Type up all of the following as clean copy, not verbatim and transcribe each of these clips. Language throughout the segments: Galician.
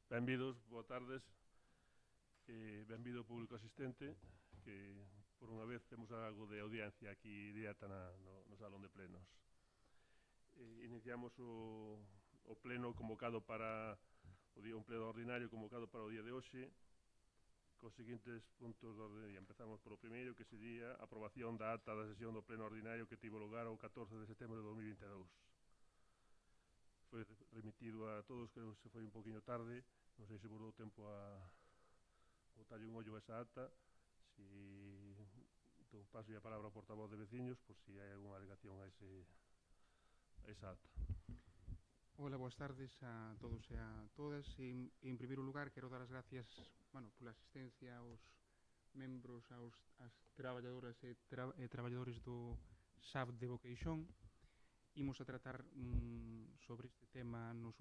Benvidos, boa tardes, benvido público asistente, que por unha vez temos algo de audiencia aquí directa no salón de plenos. Iniciamos o pleno convocado para un pleno ordinario convocado para o día de hoxe, cos seguintes puntos de orde. Empezamos polo primeiro, que sería a aprobación da acta da sesión do pleno ordinario que tivo lugar o 14 de setembro de 2022. Foi remitido a todos, creo que se foi un poquinho tarde, non sei se vos dou tempo a botarlle un ollo a esa acta. Si entón paso a palabra ao portavoz de veciños por si hai algunha alegación a esa acta. Hola, boas tardes a todos e a todas. En primeiro lugar, quero dar as gracias pola asistencia aos membros, as traballadoras e traballadores do SAB de Boqueixón. Imos a tratar sobre este tema no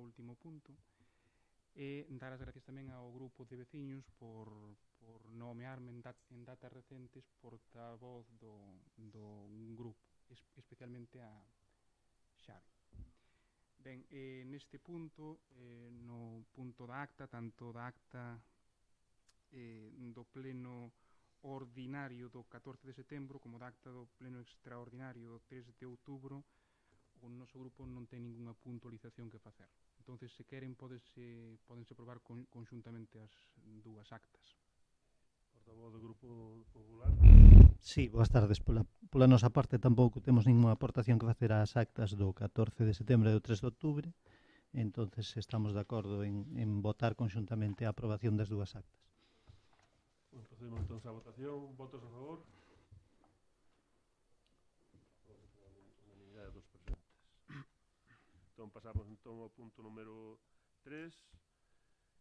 último punto e dar as gracias tamén ao grupo de veciños por nomearme en datas recentes portavoz do grupo, especialmente a Xavi. Ben, neste punto, no punto da acta, tanto da acta do pleno ordinario do 14 de setembro como da acta do pleno extraordinario do 3 de outubro, o noso grupo non ten ningunha puntualización que facer. Entonces, se queren, podense aprobar conxuntamente as dúas actas. Portavoz do Grupo Popular. Sí, boas tardes. Pola nosa parte tampouco temos ninguna aportación que facer ás actas do 14 de setembro e do 3 de outubro. Entonces estamos de acordo en votar conxuntamente a aprobación das dúas actas. Procedemos entón a votación. Votos a favor? Unanimidade dos presentes. Entón pasamos ao punto número 3,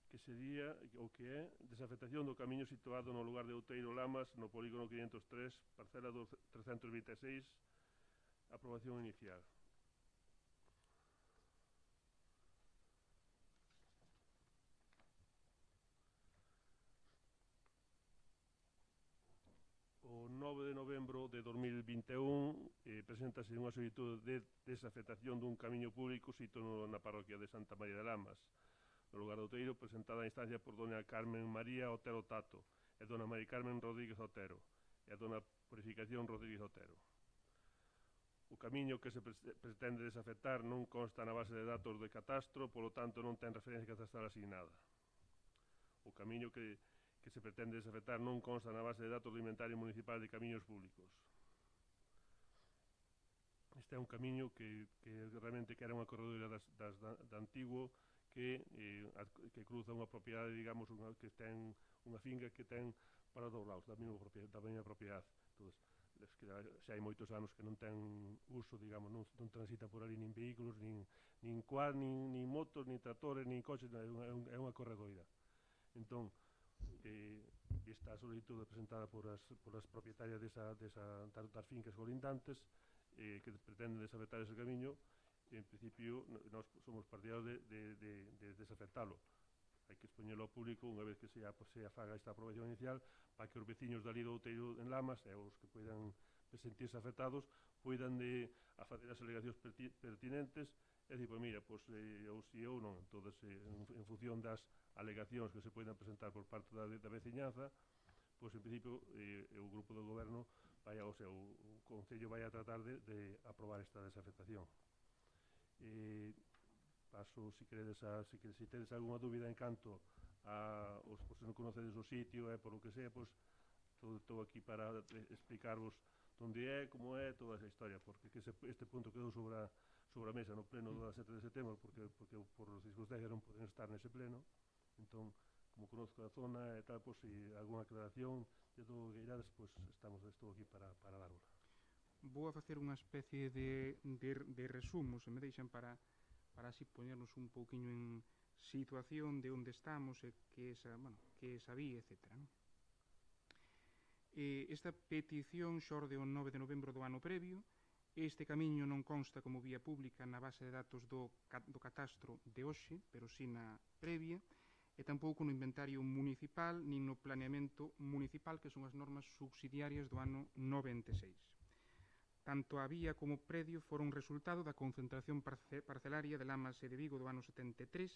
que sería o que é desafectación do camiño situado no lugar de Outeiro Lamas no polígono 503, parcela 326, aprobación inicial. O 9 de novembro de 2021 preséntase unha solicitud de desafectación dun camiño público situado na parroquia de Santa María de Lamas, no lugar de Outeiro, presentada a instancia por dona Carmen María Otero Tato e dona Mari Carmen Rodríguez Otero e a dona Purificación Rodríguez Otero. O camiño que se pretende desafectar non consta na base de datos de catastro, polo tanto non ten referencia catastral asignada. O camiño que se pretende desafectar non consta na base de datos do inventario municipal de camiños públicos. Este é un camiño que realmente era unha corredora da Antigo que cruza unha propiedade, digamos, que ten unha finca que ten para os dous lados, da mesma propiedade. Xa hai moitos anos que non ten uso, digamos, non transita por ali nin vehículos, nin quad, nin motos, nin tractores, nin coches, é unha corredoira. Entón, esta solicitud presentada por as propietarias das fincas colindantes que pretenden desafectar ese camiño. En principio, nós somos partidarios de desafectalo. Hai que expoñelo ao público unha vez que se faga esta aprobación inicial para que os veciños dali do Outeiro en Lamas e os que poidan sentirse afectados poidan a facer as alegacións pertinentes e dicir, pois mira, ou si ou non. Entón, en función das alegacións que se poidan presentar por parte da veciñanza, pois en principio o grupo do goberno o Concello vai a tratar de aprobar esta desafectación. Paso, se tedes algunha dúbida en canto se non conocedes o sitio por o que sea, pois estou aquí para explicarvos onde é, como é, toda esa historia, porque este punto quedou sobre a mesa no pleno do 7 de setembro, porque por circunstancias non poden estar nese pleno. Entón, como conozco a zona e tal, pois se algunha aclaración de todo o que irades, pois estou aquí para darla. Vou a facer unha especie de resumo, se me deixan, para así poñernos un pouquiño en situación de onde estamos e que esa vía, etc. Esta petición xorde o 9 de novembro do ano previo. Este camiño non consta como vía pública na base de datos do catastro de hoxe, pero si na previa, e tampouco no inventario municipal nin no planeamento municipal, que son as normas subsidiarias do ano 96. Tanto a vía como o predio foron resultado da concentración parcelaria de Lamas e de Vigo do ano 73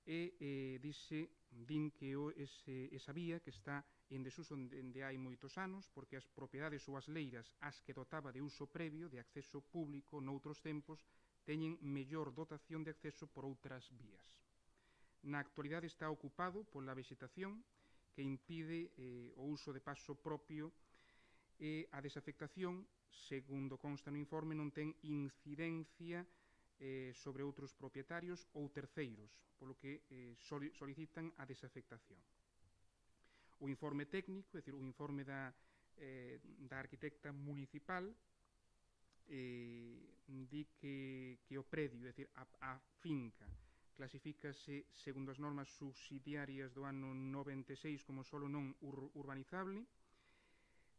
din que esa vía que está en desuso dende hai moitos anos, porque as propiedades ou as leiras as que dotaba de uso previo, de acceso público noutros tempos, teñen mellor dotación de acceso por outras vías. Na actualidade está ocupado pola vexetación que impide o uso de paso propio e a desafectación, segundo consta no informe, non ten incidencia sobre outros propietarios ou terceiros, polo que solicitan a desafectación. O informe técnico, é dicir, o informe da arquitecta municipal, di que o predio, é dicir, a finca, clasifícase segundo as normas subsidiarias do ano 96 como solo non urbanizable.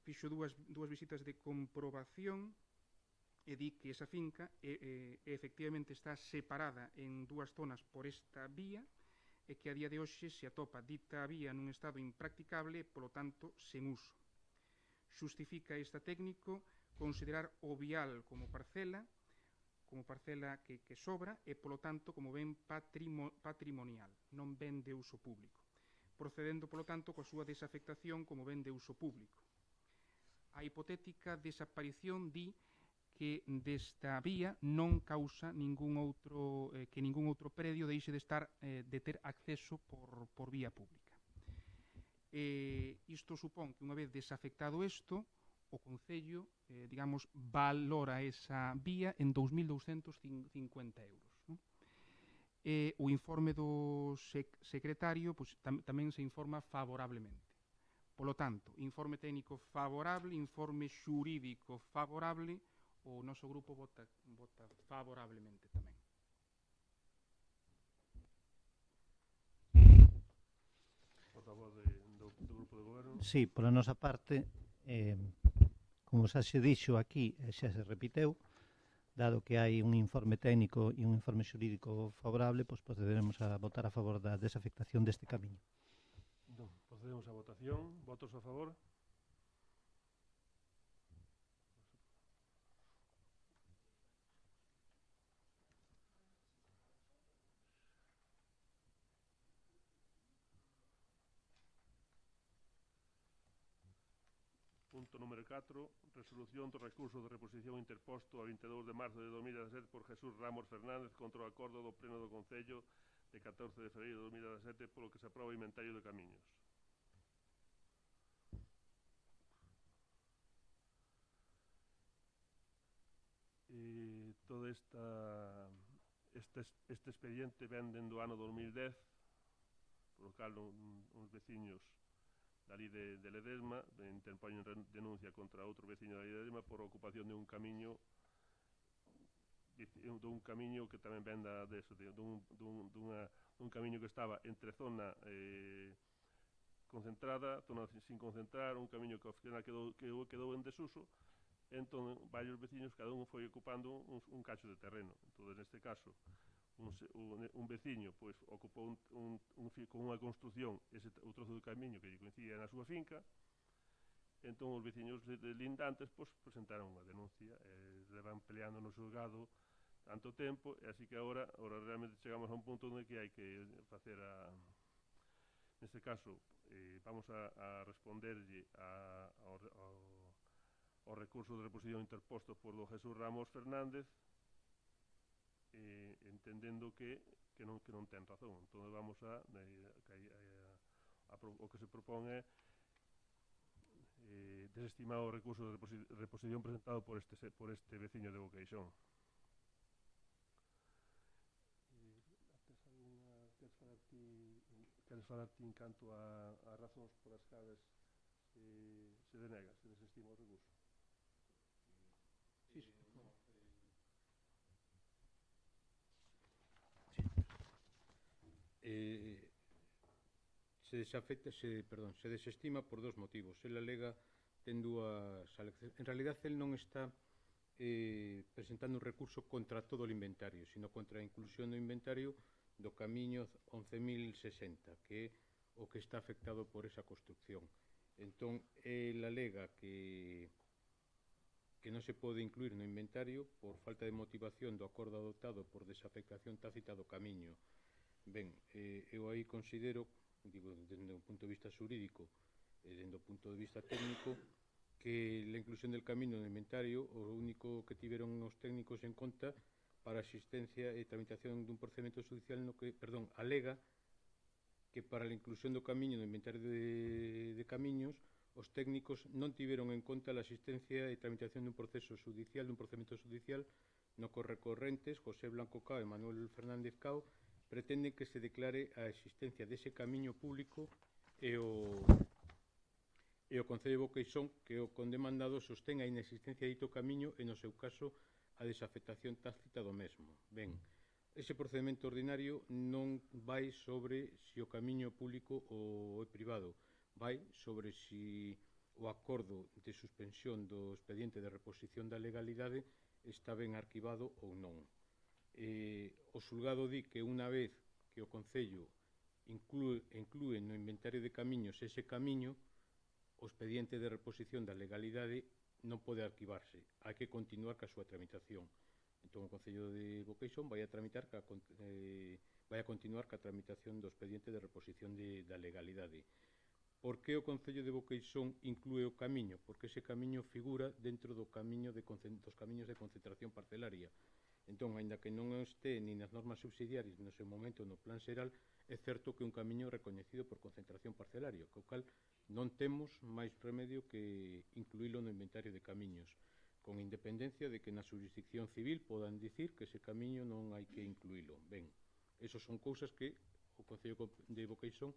Fixo dúas visitas de comprobación e di que esa finca efectivamente está separada en dúas zonas por esta vía e que a día de hoxe se atopa dita vía nun estado impracticable e, polo tanto, sen uso. Xustifica esta técnico considerar o vial como parcela que sobra e, polo tanto, como ben patrimonial, non ben de uso público, procedendo, polo tanto, coa súa desafectación como ben de uso público. A hipotética desaparición di que desta vía non causa que ningún outro predio deixe de ter acceso por vía pública. Isto supón que unha vez desafectado isto, o Concello, digamos, valora esa vía en 2.250 euros. O informe do secretario tamén se informa favorablemente. Polo tanto, informe técnico favorable, informe xurídico favorable, o noso grupo vota favorablemente tamén. Portavoz do Grupo de Goberno. Sí, pola nosa parte, como xa se dixo aquí, xa se repiteu, dado que hai un informe técnico e un informe xurídico favorable, pois procederemos a votar a favor da desafectación deste camiño. Non, procedemos a votación. Votos a favor? Punto número 4, resolución do recurso de reposición interposto a 22 de marzo de 2017 por Jesús Ramos Fernández contra o acordo do Pleno do Concello de 14 de febreiro de 2017 polo que se aproba o inventario de camiños. E todo este expediente ven dende o ano 2010, polo cal uns veciños dali de Ledesma interpoñen denuncia contra outro veciño da Ledesma por ocupación de un camiño que tamén ven dun camiño que estaba entre zona concentrada, zona sin concentrar, un camiño que ao final quedou en desuso. Entón, varios veciños, cada un foi ocupando un cacho de terreno. Entón, neste caso, un veciño pois ocupou con unha construción o trozo do camiño que lle coincidía na súa finca. Entón os veciños lindantes pois presentaron unha denuncia e levan peleando no xulgado tanto tempo, e así que agora realmente chegamos a un punto onde que hai que facer neste caso vamos a responderlle ao recurso de reposición interposto por do Jesús Ramos Fernández, entendendo que non ten razón. Entón vamos o que se propón é desestimar o recurso de reposición presentado por este veciño de Boqueixón. Queres falar ti en canto a razóns por as cales se denega, se desestima o recurso? Sí. Se desestima por dos motivos. El alega ten dúas alegacións. En realidad, el non está presentando un recurso contra todo o inventario, sino contra a inclusión do inventario do camiño 11.060, que é o que está afectado por esa construcción. Entón, el alega que non se pode incluir no inventario por falta de motivación do acordo adoptado por desafectación tácita do camiño Ben, eu aí considero, digo, desde o punto de vista xurídico e desde o punto de vista técnico, que la inclusión del camino no inventario o único que tiveron os técnicos en conta para a existencia e tramitación dun procedimento judicial no que, perdón, alega que para a inclusión do camiño no inventario de camiños os técnicos non tiveron en conta a existencia e tramitación dun proceso judicial, dun procedimento judicial no que os recorrentes José Blanco Cao e Manuel Fernández Cao pretenden que se declare a existencia dese camiño público e o Concello de Boqueixón que o condemandado sostén a inexistencia de dito camiño e no seu caso a desafectación tácita do mesmo. Ben, ese procedimento ordinario non vai sobre se o camiño público ou é privado, vai sobre se o acordo de suspensión do expediente de reposición da legalidade está ben arquivado ou non. O xulgado di que unha vez que o Concello inclúe no inventario de camiños ese camiño, o expediente de reposición da legalidade non pode arquivarse, hai que continuar ca súa tramitación. Entón o Concello de Boqueixón vai a continuar ca tramitación do expediente de reposición da legalidade. Por que o Concello de Boqueixón inclúe o camiño? Porque ese camiño figura dentro dos camiños de concentración parcelaria. Entón, aínda que non este nin nas normas subsidiarias no seu momento no plan xeral, é certo que é un camiño recoñecido por concentración parcelaria, co cal non temos máis remedio que incluílo no inventario de camiños, con independencia de que na xurisdicción civil podan dicir que ese camiño non hai que incluílo. Ben, esos son cousas que o Concello de Boqueixón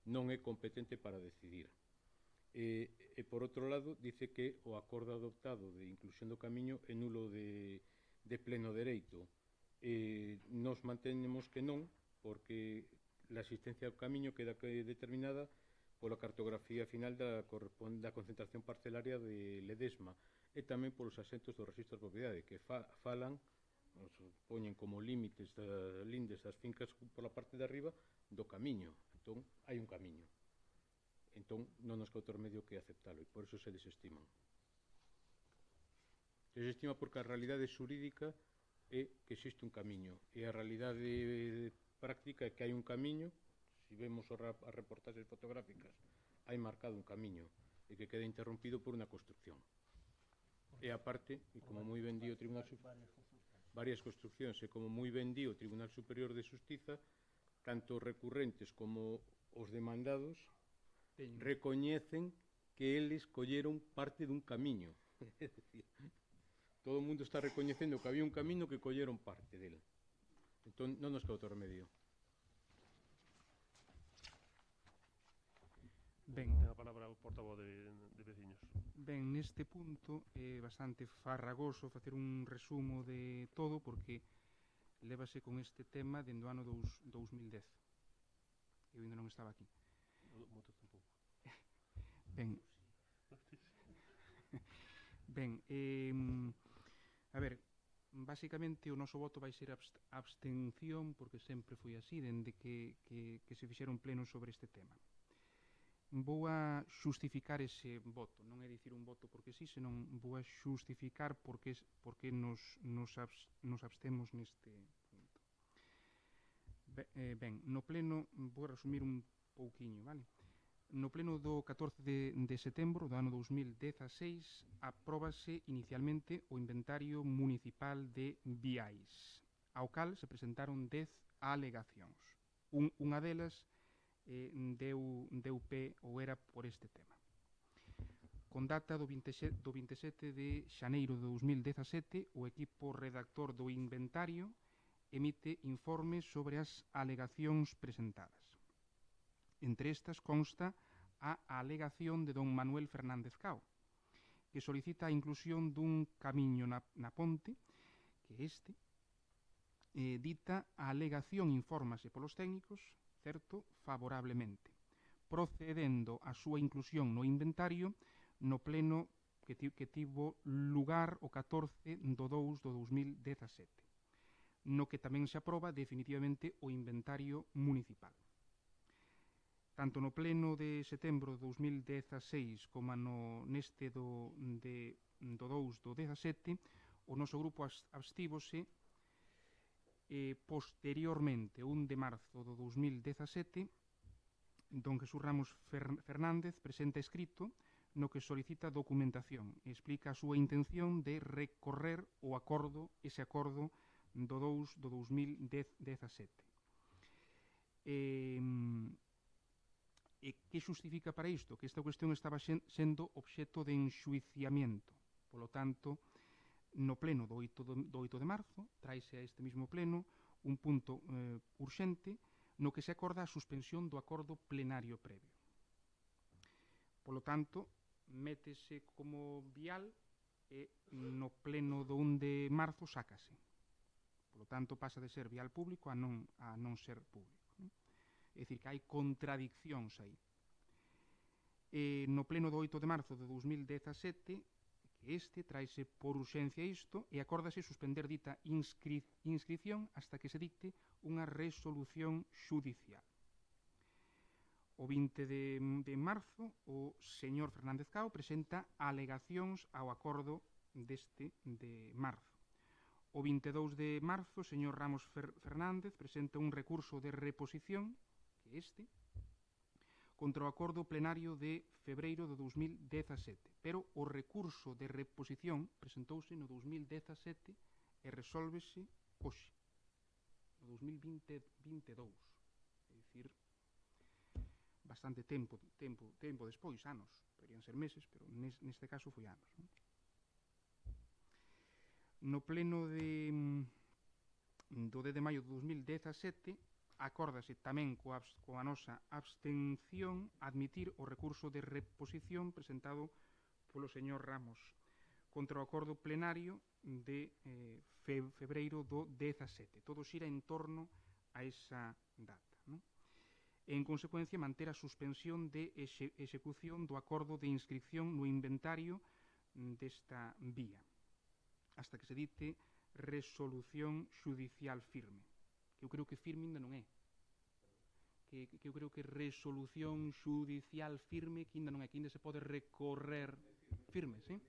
non é competente para decidir. E por outro lado, dice que o acordo adoptado de inclusión do camiño é nulo de pleno dereito. Nos mantenemos que non, porque a existencia do camiño queda determinada pola cartografía final da concentración parcelaria de Ledesma e tamén polos asentos do registro de propiedade que falan, poñen como límites lindes das fincas pola parte de arriba do camiño. Entón, hai un camiño. Entón, non nos queda outro medio que aceptalo e por eso se desestiman. Se desestima porque a realidade xurídica é que existe un camiño e a realidade práctica é que hai un camiño. Se vemos as reportaxes fotográficas, hai marcado un camiño e que queda interrompido por unha construcción. E aparte, e como moi ben di o Tribunal varias construccións, e como moi ben di o Tribunal Superior de Xustiza, tanto os recurrentes como os demandados recoñecen que eles colleron parte dun camiño. É dicir, todo o mundo está recoñecendo que había un camiño que colleron parte del. Entón, non nos queda outro remedio. Ben, ten a palabra o portavoz de veciños. Ben, neste punto é bastante farragoso facer un resumo de todo porque lévase con este tema dende o ano 2010. Eu ainda non estaba aquí. Moito tampouco. Ben, ben, a ver, basicamente o noso voto vai ser abstención porque sempre foi así dende que se fixera un pleno sobre este tema. Vou a xustificar ese voto, non é dicir un voto porque sí, senón vou a xustificar porque nos abstemos neste punto. Ben, no pleno, vou a resumir un pouquiño, vale? No pleno do 14 de setembro do ano 2016 apróbase inicialmente o inventario municipal de viais, ao cal se presentaron 10 alegacións. Unha delas deu pé ou era por este tema. Con data do 27 de xaneiro de 2017, o equipo redactor do inventario emite informes sobre as alegacións presentadas. Entre estas consta a alegación de don Manuel Fernández Cao, que solicita a inclusión dun camiño na ponte, que dita a alegación infórmase polos técnicos, certo, favorablemente, procedendo a súa inclusión no inventario no pleno que tivo lugar o 14 do 2 do 2017, no que tamén se aproba definitivamente o inventario municipal. Tanto no pleno de setembro de 2016 como neste do 2 do 17, o noso grupo abstívose posteriormente, 1 de marzo do 2017, don Jesús Ramos Fernández presenta escrito no que solicita documentación e explica a súa intención de recorrer ese acordo do 2 do 2017. E que xustifica para isto? Que esta cuestión estaba sendo obxeto de enxuiciamento. Polo tanto, no pleno do 8 de marzo, traise a este mismo pleno un punto urxente no que se acorda a suspensión do acordo plenario previo. Polo tanto, métese como vial e no pleno do 1 de marzo sácase. Polo tanto, pasa de ser vial público a non ser público. É dicir, que hai contradiccións aí. E no pleno do 8 de marzo de 2017, que traise por urxencia isto e acórdase suspender dita inscripción hasta que se dicte unha resolución xudicial. O 20 de marzo, o señor Fernández Cao presenta alegacións ao acordo deste de marzo. O 22 de marzo, o señor Ramos Fernández presenta un recurso de reposición, que contra o acordo plenario de febreiro de 2017, pero o recurso de reposición presentouse no 2017 e resolvese hoxe, no 2022, é dicir, bastante tempo despois, anos, poderían ser meses, pero neste caso foi anos. No pleno do 10 de maio de 2017, acórdase tamén coa nosa abstención admitir o recurso de reposición presentado polo señor Ramos contra o acordo plenario de febreiro do 17. Todo xira en torno a esa data. En consecuencia, manter a suspensión de execución do acordo de inscripción no inventario desta vía hasta que se dite resolución xudicial firme. Que eu creo que firme ainda non é. Que eu creo que resolución xudicial firme que ainda non é, que ainda se pode recorrer firme, sí?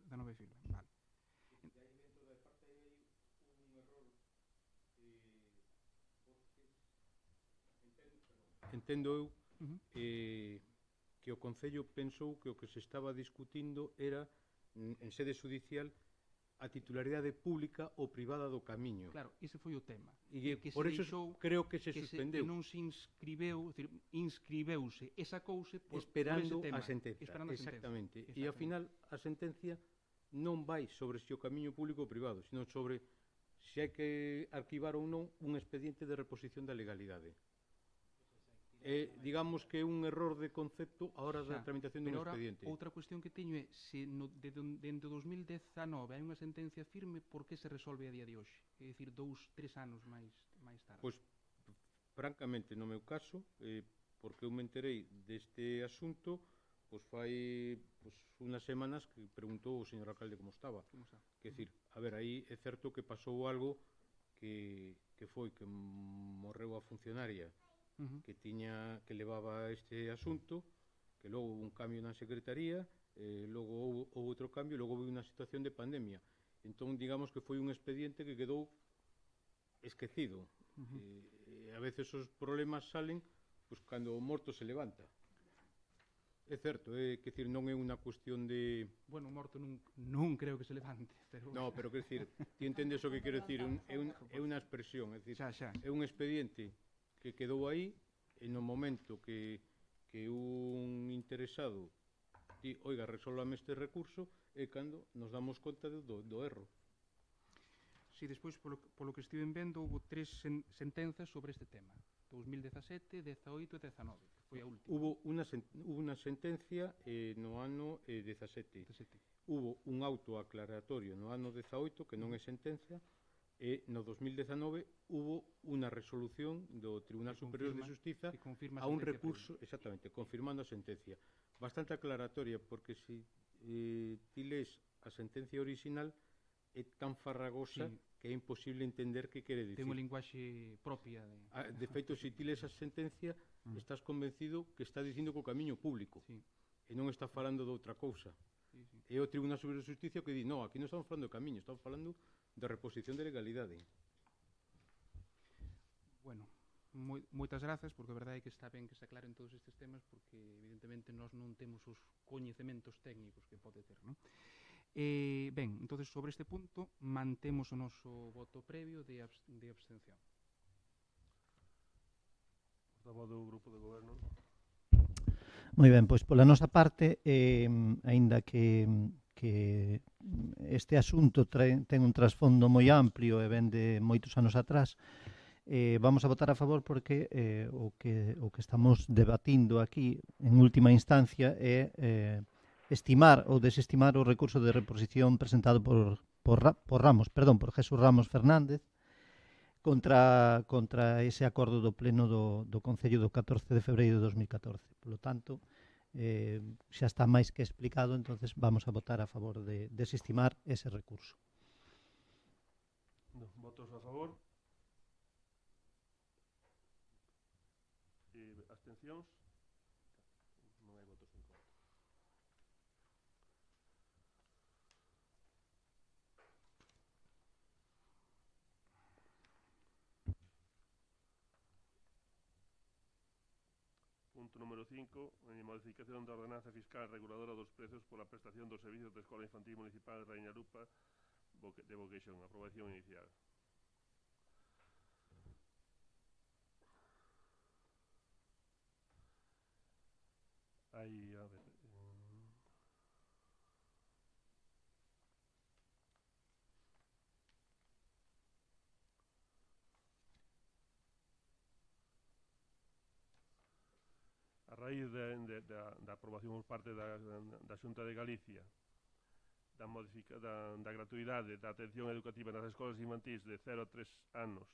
Da 9 firme, vale. Entendo eu que o Concello pensou que o que se estaba discutindo era en sede judicial a titularidade pública ou privada do camiño. Claro, ese foi o tema. E por eso creo que se suspendeu. Que non se inscribeu, inscribeuse e sacouse esperando ese tema. A sentencia. Exactamente. E ao final a sentencia non vai sobre se o camiño público ou privado, sino sobre se hai que arquivar ou non un expediente de reposición da legalidade. Digamos que é un error de concepto a hora da tramitación dun expediente. Outra cuestión que teño é se dentro de 2019 hai unha sentencia firme, por que se resolve a día de hoxe? É dicir, 2-3 anos máis tarde. Pois, francamente, no meu caso, porque eu me enterei deste asunto, pois fai unhas semanas que preguntou o señor alcalde como estaba. Quer dicir, a ver, aí é certo que pasou algo que foi que morreu a funcionaria que levaba este asunto, que logo houve un cambio na secretaría, logo houve outro cambio, logo houve unha situación de pandemia. Entón, digamos que foi un expediente que quedou esquecido. A veces os problemas salen cando o morto se levanta. É certo, que decir, non é unha cuestión de... Bueno, o morto non creo que se levante, pero... No, pero quer decir, ti entendes o que quero decir, é unha expresión, é decir, é un expediente que quedou aí, e no momento que un interesado di, oiga, resolvame este recurso, é cando nos damos conta do erro. Si, despois, polo que estive vendo, houve 3 sentenzas sobre este tema. 2017, 18 e 19, que foi a última. Hubo unha sentencia no ano 17. Hubo un auto aclaratorio no ano 18, que non é sentencia, e no 2019 hubo unha resolución do Tribunal Superior de Xustiza a un recurso, exactamente, confirmando a sentencia. Bastante aclaratoria, porque se ti lees a sentencia original é tan farragosa que é imposible entender que quere dicir. Ten unha linguaxe propia. De feito, se ti lees a sentencia, estás convencido que está dicindo que o camiño público, e non está falando de outra cousa. É o Tribunal Superior de Xustiza que di, no, aquí non estamos falando de camiño, estamos falando da reposición de legalidade. Bueno, moitas grazas, porque a verdade é que está ben que se aclaren todos estes temas, porque evidentemente nós non temos os coñecementos técnicos que pode ter, non? Ben, entonces sobre este punto mantemos o noso voto previo de abstención. Portavoz do Grupo de Goberno. Moi ben, pois pola nosa parte, aínda que este asunto ten un trasfondo moi amplio e ven de moitos anos atrás, vamos a votar a favor porque o que estamos debatindo aquí en última instancia é estimar ou desestimar o recurso de reposición presentado por Jesús Ramos Fernández contra ese acordo do pleno do Concello do 14 de febreiro de 2014. Por lo tanto, xa está máis que explicado, entonces vamos a votar a favor de desestimar ese recurso. Votos a favor. Abstencións. Non hai votos en contra. Punto número 5, modificación da ordenanza fiscal reguladora dos prezos pola prestación dos servicios de Escola Infantil Municipal de Raíña Lupa de Boqueixón. Aprobación inicial. Aí, a ver... A raíz da aprobación por parte da Xunta de Galicia da gratuidade da atención educativa nas escolas infantís de 0 a 3 anos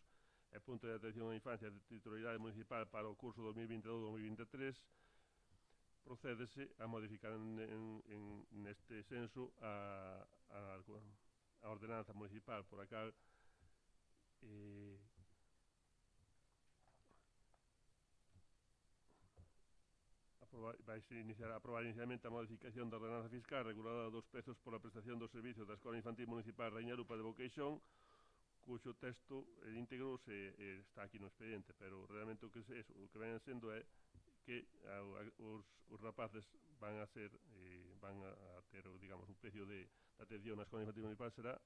e punto de atención á infancia de titularidade municipal para o curso 2022-2023, procédese a modificar neste senso a ordenanza municipal por a cal vai-se aprobar inicialmente a modificación da ordenanza fiscal reguladora dos prezos pola prestación dos servicios da Escola Infantil Municipal Raíña Lupa de Boqueixón, cuxo texto íntegro está aquí no expediente, pero realmente o que ven sendo é que os rapaces van a ter, digamos, un precio de atención na Escola Infantil Municipal será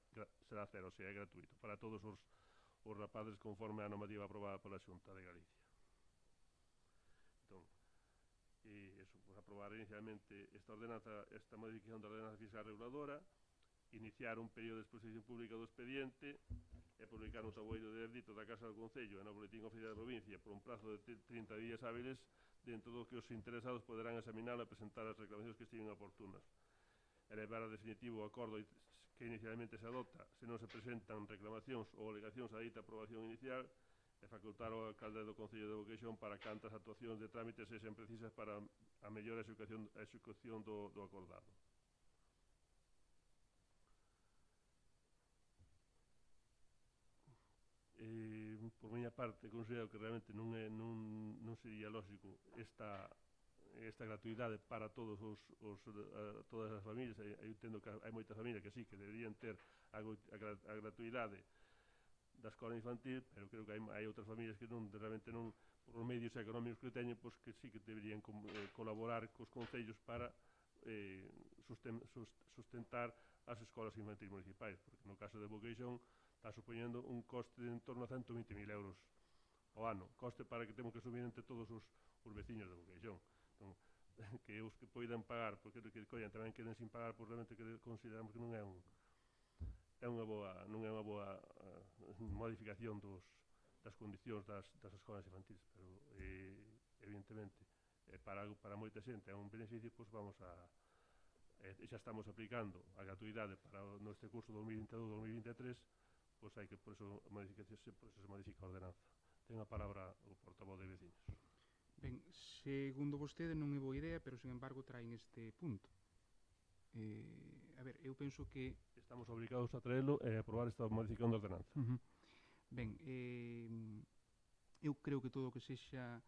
cero, o sea, é gratuito para todos os rapaces conforme a normativa aprobada pola Xunta de Galicia. Entón, aprobar inicialmente esta modificación da ordenanza fiscal reguladora, iniciar un período de exposición pública do expediente e publicar no tabueiro de verdito da Casa do Concello e no Boletín Oficial da Provincia por un prazo de 30 días hábiles, dentro do que os interesados poderán examinar e presentar as reclamacións que estiven oportunas. Elevar a definitivo o acordo que inicialmente se adopta se non se presentan reclamacións ou alegacións a dita aprobación inicial e facultar ao alcalde do Concello de Boqueixón para cantas actuacións de trámite sexen precisas para a mellor execución do acordado. Por miña parte, considero que realmente non sería lógico esta gratuidade para todas as familias. Eu entendo que hai moitas familias que sí, que deberían ter a gratuidade da escola infantil, pero creo que hai outras familias que realmente non, por os medios económicos que teñen, pois que sí que deberían colaborar cos concellos para sustentar as escolas infantis municipais, porque no caso de Boqueixón está supoñendo un coste de en torno a 120.000 euros ao ano, coste para que temos que subir entre todos os veciños de Boqueixón. Entón, que os que poidan pagar, porque que collan tamén queden sin pagar, pois realmente que consideramos que non é unha boa modificación das condicións das escolas infantis, pero evidentemente para moita xente é un beneficio, pois vamos a xa estamos aplicando a gratuidade para neste curso 2022-2023, pois hai que por eso se modifica a ordenanza. Ten a palabra o portavoz de veciños. Ben, segundo vostede non é boa idea, pero sin embargo traen este punto. A ver, eu penso que estamos obrigados a traerlo e aprobar esta modificación da ordenanza. Ben, eu creo que todo o que sexa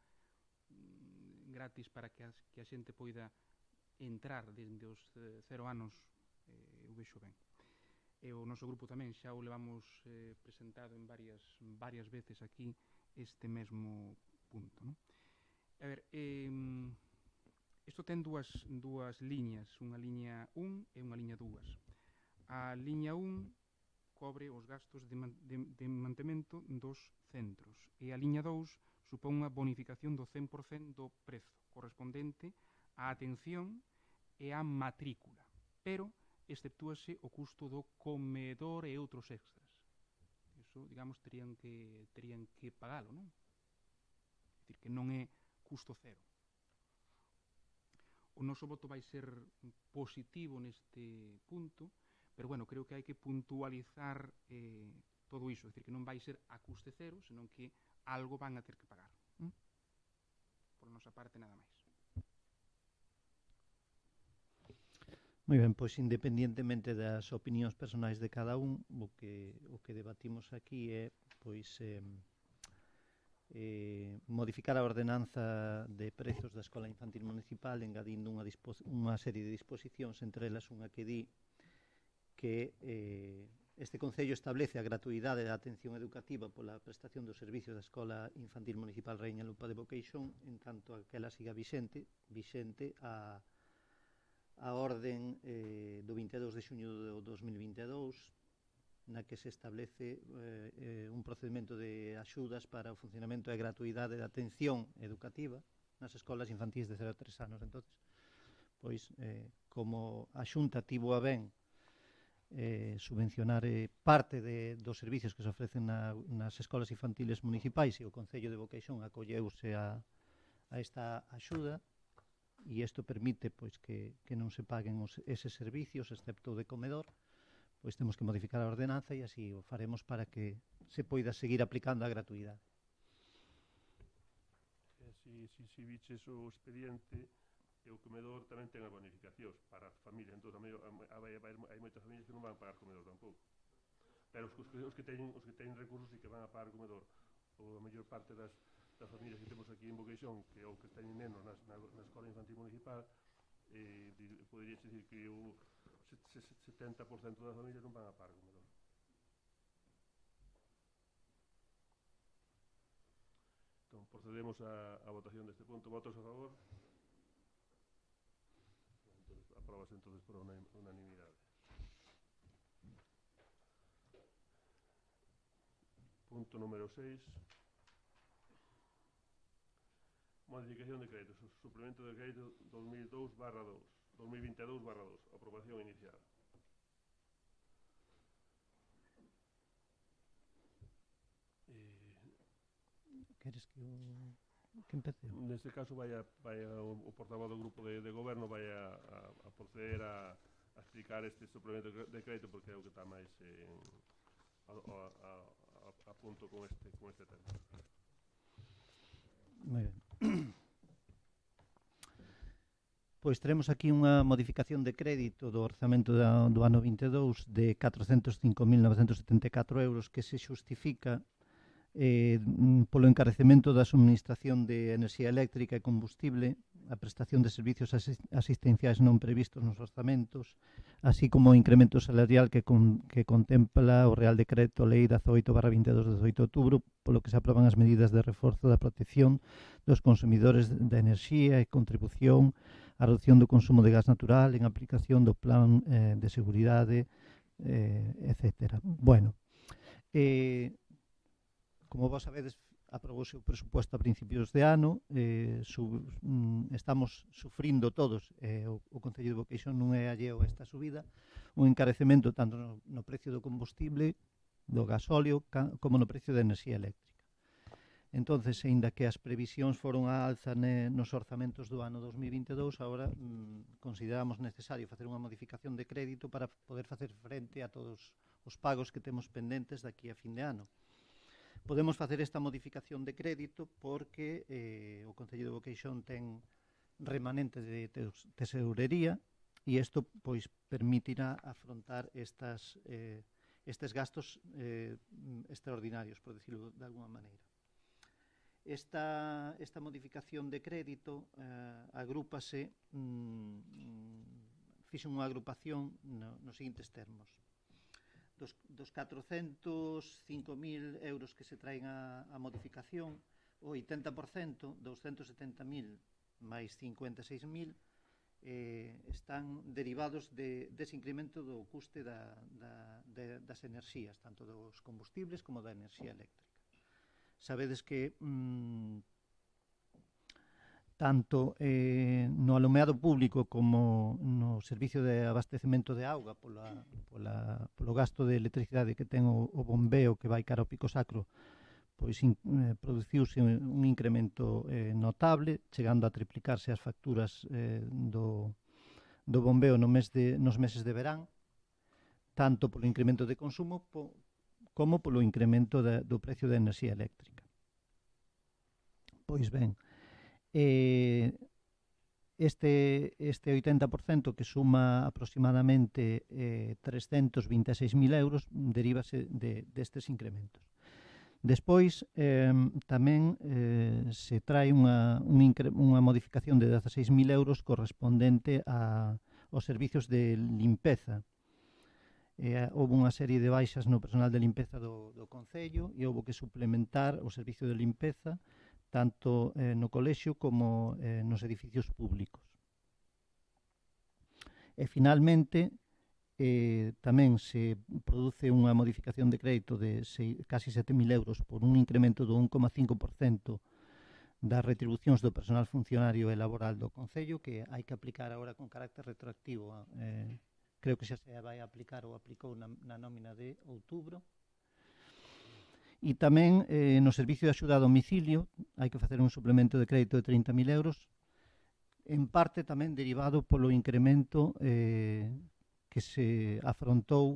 gratis para que a xente poida entrar desde os 0 anos, eu vexo ben. e o noso grupo tamén xa o levamos presentado en varias veces aquí este mesmo punto, non? A ver, isto ten dúas liñas, unha liña 1 e unha liña 2. A liña 1 cobre os gastos de mantemento dos centros e a liña 2 supón unha bonificación do 100% do prezo correspondente á atención e á matrícula, pero exceptúase o custo do comedor e outros extras. Iso, digamos, terían que pagalo, non? É dicir, que non é custo cero. O noso voto vai ser positivo neste punto, pero, bueno, creo que hai que puntualizar todo iso, é dicir, que non vai ser a custe cero, senón que algo van a ter que pagar. Por nosa parte, nada máis. Moi ben, pois independientemente das opinións personais de cada un, o que debatimos aquí é pois modificar a ordenanza de prezos da Escola Infantil Municipal engadindo unha serie de disposicións, entre elas unha que di que este Concello establece a gratuidade da atención educativa pola prestación dos servicios da Escola Infantil Municipal Raíña Lupa de Boqueixón, en tanto a que ela siga vixente a orden do 22 de xuño do 2022, na que se establece un procedimento de axudas para o funcionamento e gratuidade da atención educativa nas escolas infantís de 0 a 3 anos. Entonces, pois, como a Xunta tivo a ben subvencionar parte dos servicios que se ofrecen nas escolas infantiles municipais e o Concello de Boqueixón acolleuse a esta axuda, e isto permite pois que non se paguen eses servicios, excepto o de comedor, pois temos que modificar a ordenanza e así o faremos para que se poida seguir aplicando a gratuidade. Si viches o expediente, e o comedor tamén ten as bonificacións para a familia, entón hai moitas familias que non van a pagar comedor tampouco, pero os que teñen recursos e que van a pagar comedor, ou a maior parte das familias que temos aquí en Boqueixón ou que teñen nenos na Escola Infantil Municipal, podería dicir que o 70% das familias non van a pagar comedor. Entón, procedemos a votación deste punto. Votos a favor? Aprobas entonces por unanimidade. Punto número 6. Modificación de créditos. Suplemento de crédito 2022/2. Aprobación inicial. Queres que empece? Neste caso vai o portavoz do grupo de goberno vai a proceder a explicar este suplemento de crédito, porque é o que está máis a punto con este tema. Moi ben. Pois teremos aquí unha modificación de crédito do orzamento do ano 22 de 405.974 euros que se xustifica polo encarecemento da suministración de enerxía eléctrica e combustible, a prestación de servicios asistenciais non previstos nos orzamentos, así como o incremento salarial que contempla o Real Decreto Lei 18/22 de 18 de outubro, polo que se aproban as medidas de reforzo da protección dos consumidores de enerxía e contribución á reducción do consumo de gas natural en aplicación do plan de seguridade, etc. Bueno, como vos sabedes, aprobouse o presuposto a principios de ano, estamos sufrindo todos, o Concello de Boqueixón non é alleo a esta subida, un encarecemento tanto no precio do combustible, do gasóleo, como no precio da enerxía eléctrica. Entonces, aínda que as previsións foron a alza nos orzamentos do ano 2022, agora consideramos necesario facer unha modificación de crédito para poder facer frente a todos os pagos que temos pendentes daqui a fin de ano. Podemos facer esta modificación de crédito porque o Concello de Boqueixón ten remanente de tesourería e isto pois permitirá afrontar estes gastos extraordinarios, por decirlo de alguma maneira. Esta modificación de crédito agrúpase, fixen unha agrupación nos seguintes termos. dos 405.000 euros que se traen a modificación, o 80%, 270.000 máis 56.000, están derivados dese incremento do custe das enerxías, tanto dos combustibles como da enerxía eléctrica. Sabedes que tanto no alumeado público como no servicio de abastecemento de auga polo gasto de electricidade que ten o bombeo que vai cara ao Pico Sacro, pois produciuse un incremento notable, chegando a triplicarse as facturas do bombeo nos meses de verán, tanto polo incremento de consumo como polo incremento do precio da enerxía eléctrica. Pois ben, este 80% que suma aproximadamente 326.000 euros derívase destes incrementos. Despois, tamén se trae unha modificación de 16.000 euros correspondente aos servicios de limpeza. Houve unha serie de baixas no personal de limpeza do Concello e houve que suplementar o servicio de limpeza tanto no colexio como nos edificios públicos. E, finalmente, tamén se produce unha modificación de crédito de casi 7.000 euros por un incremento do 1,5% das retribucións do personal funcionario e laboral do Concello, que hai que aplicar agora con carácter retroactivo. Creo que xa se vai aplicar ou aplicou na nómina de outubro. E tamén no servicio de axuda a domicilio hai que facer un suplemento de crédito de 30.000 euros, en parte tamén derivado polo incremento que se afrontou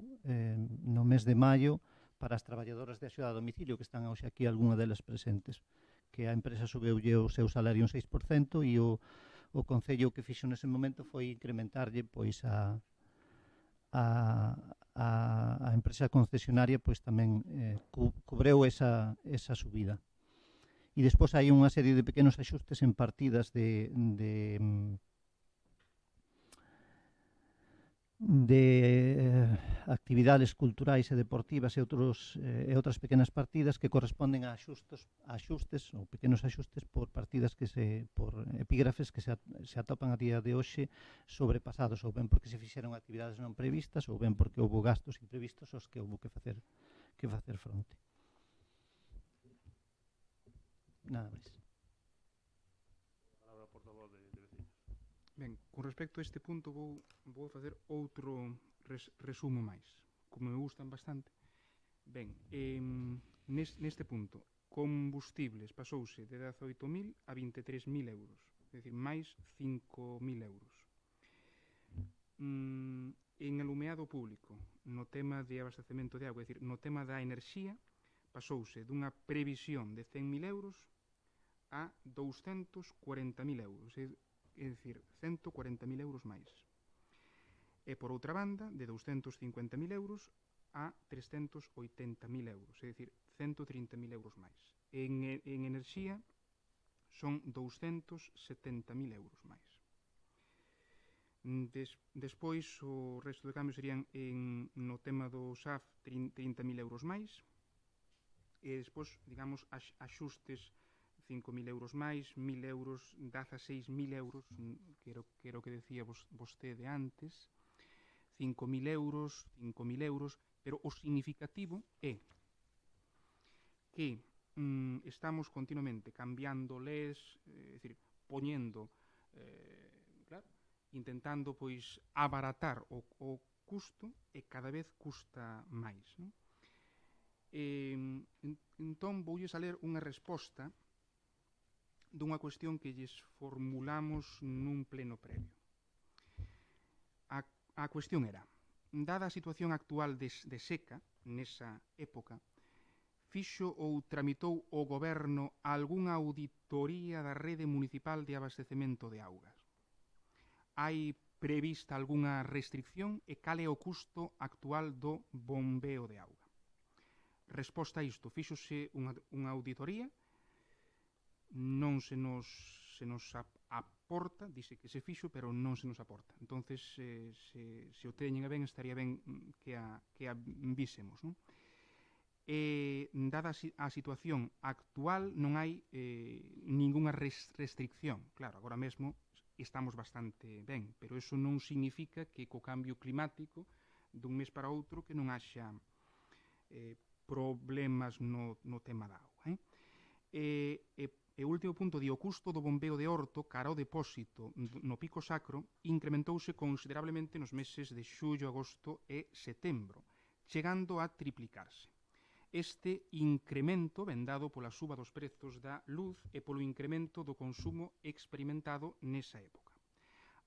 no mes de maio para as traballadoras de axuda a domicilio, que están hoxe aquí algunha delas presentes, que a empresa subeulle o seu salario un 6% e o Concello que fixo nese momento foi incrementarlle pois a empresa concesionaria pois tamén cubreu esa subida. E despois hai unha serie de pequenos axustes en partidas de actividades culturais e deportivas e outras pequenas partidas que corresponden a axustes ou pequenos axustes por partidas por epígrafes que se atopan a día de hoxe sobrepasados, ou ben porque se fixeron actividades non previstas ou ben porque houve gastos imprevistos aos que houve que facer fronte. Nada máis. Palabra portavoz de veciños. Ben, con respecto a este punto vou facer outro resumo máis, como me gustan bastante. Ben, neste punto, combustibles pasouse de 18.000 a 23.000 euros, é dicir, máis 5.000 euros. En alumeado público, no tema de abastecemento de auga, é dicir, no tema da enerxía, pasouse dunha previsión de 100.000 euros a 240.000 euros, é dicir, 140.000 euros máis. E, por outra banda, de 250.000 euros a 380.000 euros, é dicir, 130.000 euros máis. En enerxía son 270.000 euros máis. Despois, o resto de cambios serían no tema do SAF 30.000 euros máis, e despois, digamos, axustes 5.000 euros máis, 1.000 euros, 16.000 euros, que era o que decía vostede antes, 5.000 euros, pero o significativo é que estamos continuamente cambiando leis, é dicir, poñendo, claro, intentando pois abaratar o custo e cada vez custa máis, non? Entón voulles a ler unha resposta dunha cuestión que lles formulamos nun pleno previo. A cuestión era, dada a situación actual de seca nesa época, fixo ou tramitou o Goberno algunha auditoría da rede municipal de abastecemento de augas? Hai prevista algunha restricción e cal é o custo actual do bombeo de auga? Resposta a isto, fíxose unha auditoría, non se nos aporta, dice que se fixo, pero non se nos aporta. Entonces, se o teñen a ben, estaría ben que a vísemos, non? Dada a situación actual, non hai ningunha restricción. Claro, agora mesmo estamos bastante ben, pero eso non significa que co cambio climático dun mes para outro que non haxa problemas no tema da auga. E o último punto di o custo do bombeo de orto cara ao depósito no pico sacro incrementouse considerablemente nos meses de xullo, agosto e setembro, chegando a triplicarse. Este incremento ven dado pola suba dos prezos da luz e polo incremento do consumo experimentado nesa época.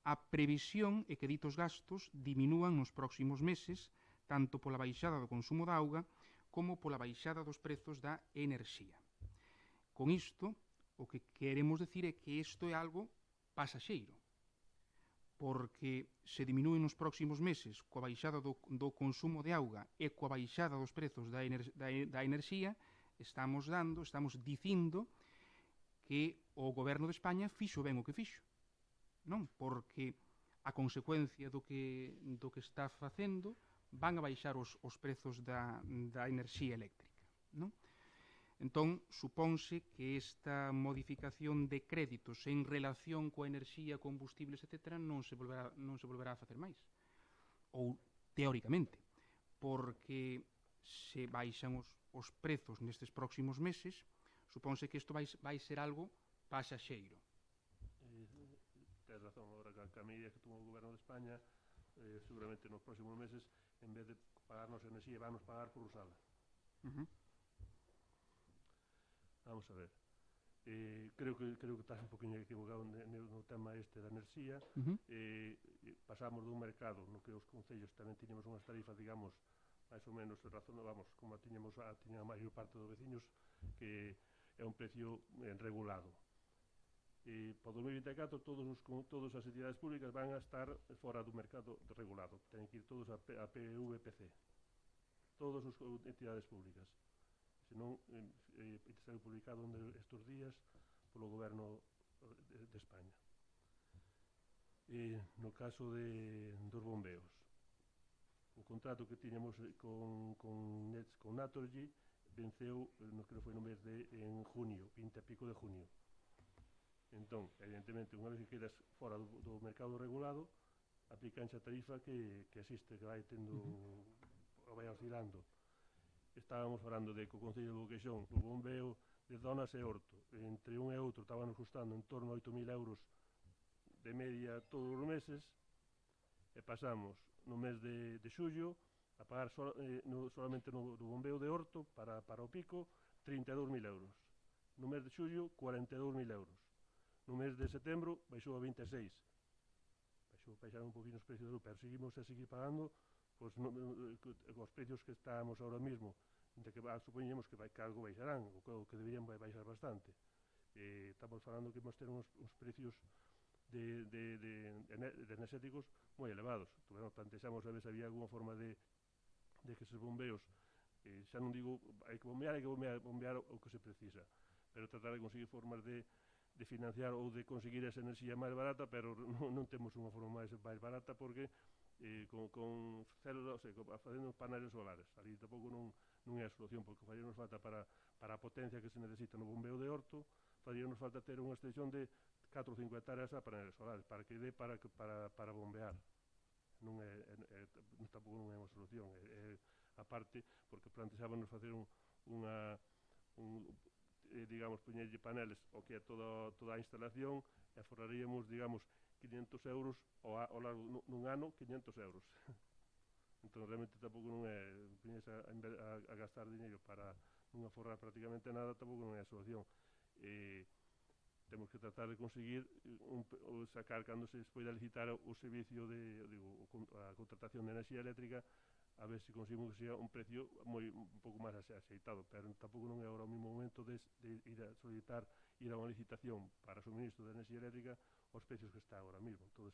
A previsión é que ditos gastos diminúan nos próximos meses, tanto pola baixada do consumo da auga como pola baixada dos prezos da enerxía. Con isto, o que queremos decir é que isto é algo pasaxeiro, porque se diminúen nos próximos meses coa baixada do consumo de auga e coa baixada dos prezos da enerxía, estamos dicindo que o goberno de España fixo ben o que fixo, non? Porque a consecuencia do que está facendo van a baixar os prezos da enerxía eléctrica, non? Entón, supónse que esta modificación de créditos en relación coa enerxía, combustibles, etc., non se volverá a facer máis. Ou, teóricamente, porque se baixan os prezos nestes próximos meses, supónse que isto vai ser algo pasaxeiro. Tens razón, agora que a medida que tomou o goberno de España, seguramente nos próximos meses, en vez de pagarnos enerxía, vamos pagar por usala. Vamos a ver. Creo que estás un poquinho equivocado no tema este da enerxía. Pasamos dun mercado no que os concellos tamén tiñamos unhas tarifas, digamos, máis ou menos vamos, como tiña a maior parte dos veciños, que é un precio regulado. Para 2024 todas as entidades públicas van a estar fora do mercado regulado. Ten que ir todos a PVPC. Todas as entidades públicas. Senón, está publicado estes días polo goberno de España. No caso dos bombeos, o contrato que tiñamos con Naturgy venceu, creo que foi no mes en junio, 20 e pico de junio. Entón, evidentemente, unha vez que quedas fora do mercado regulado, aplicanse a tarifa que existe, que vai tendo, vai oscilando. Estábamos falando de que o Concello de Boqueixón, o bombeo de zonas e Horto, entre un e outro estábamos custando en torno a 8.000 euros de media todos os meses, e pasamos no mes de xullo a pagar solamente no bombeo de Horto para o pico 32.000 euros. No mes de xullo 42.000 euros. No mes de setembro baixou a 26. Baixaron un poquinho os precios, pero seguimos a seguir pagando os precios que estamos ahora mismo, de que supoñemos que algo baixarán, o que deberían baixar bastante. Estamos falando que vamos ter uns precios de enerxéticos moi elevados. Plantexamos a ver se había alguna forma de que esos bombeos, xa non digo, hai que bombear o que se precisa, pero tratar de conseguir formas de financiar ou de conseguir esa enerxía máis barata, pero non temos unha forma máis barata porque con células, facendo paneles solares, ali tampouco non é a solución, porque faríanos falta para a potencia que se necesita no bombeo de Horto, faríanos falta ter unha extensión de 4 ou 5 hectáreas a paneles solares, para que dé para bombear. Tampouco non é unha solución. Aparte, porque plantexábamos facer digamos, poñerlle paneles o que é toda a instalación, e forraríamos, digamos, 500 euros ao largo nun ano, 500 euros. Entón, realmente tampouco non é, poñerse a gastar dinero para non aforrar prácticamente nada, tampouco non é a solución. Temos que tratar de conseguir sacar, cando se poida licitar o servicio a contratación de enerxía eléctrica, a ver se conseguimos que sea un precio un pouco máis axeitado, pero tampouco non é agora o mesmo momento de ir a solicitar, ir a unha licitación para suministro de enerxía eléctrica aos precios que está agora mesmo. Entón,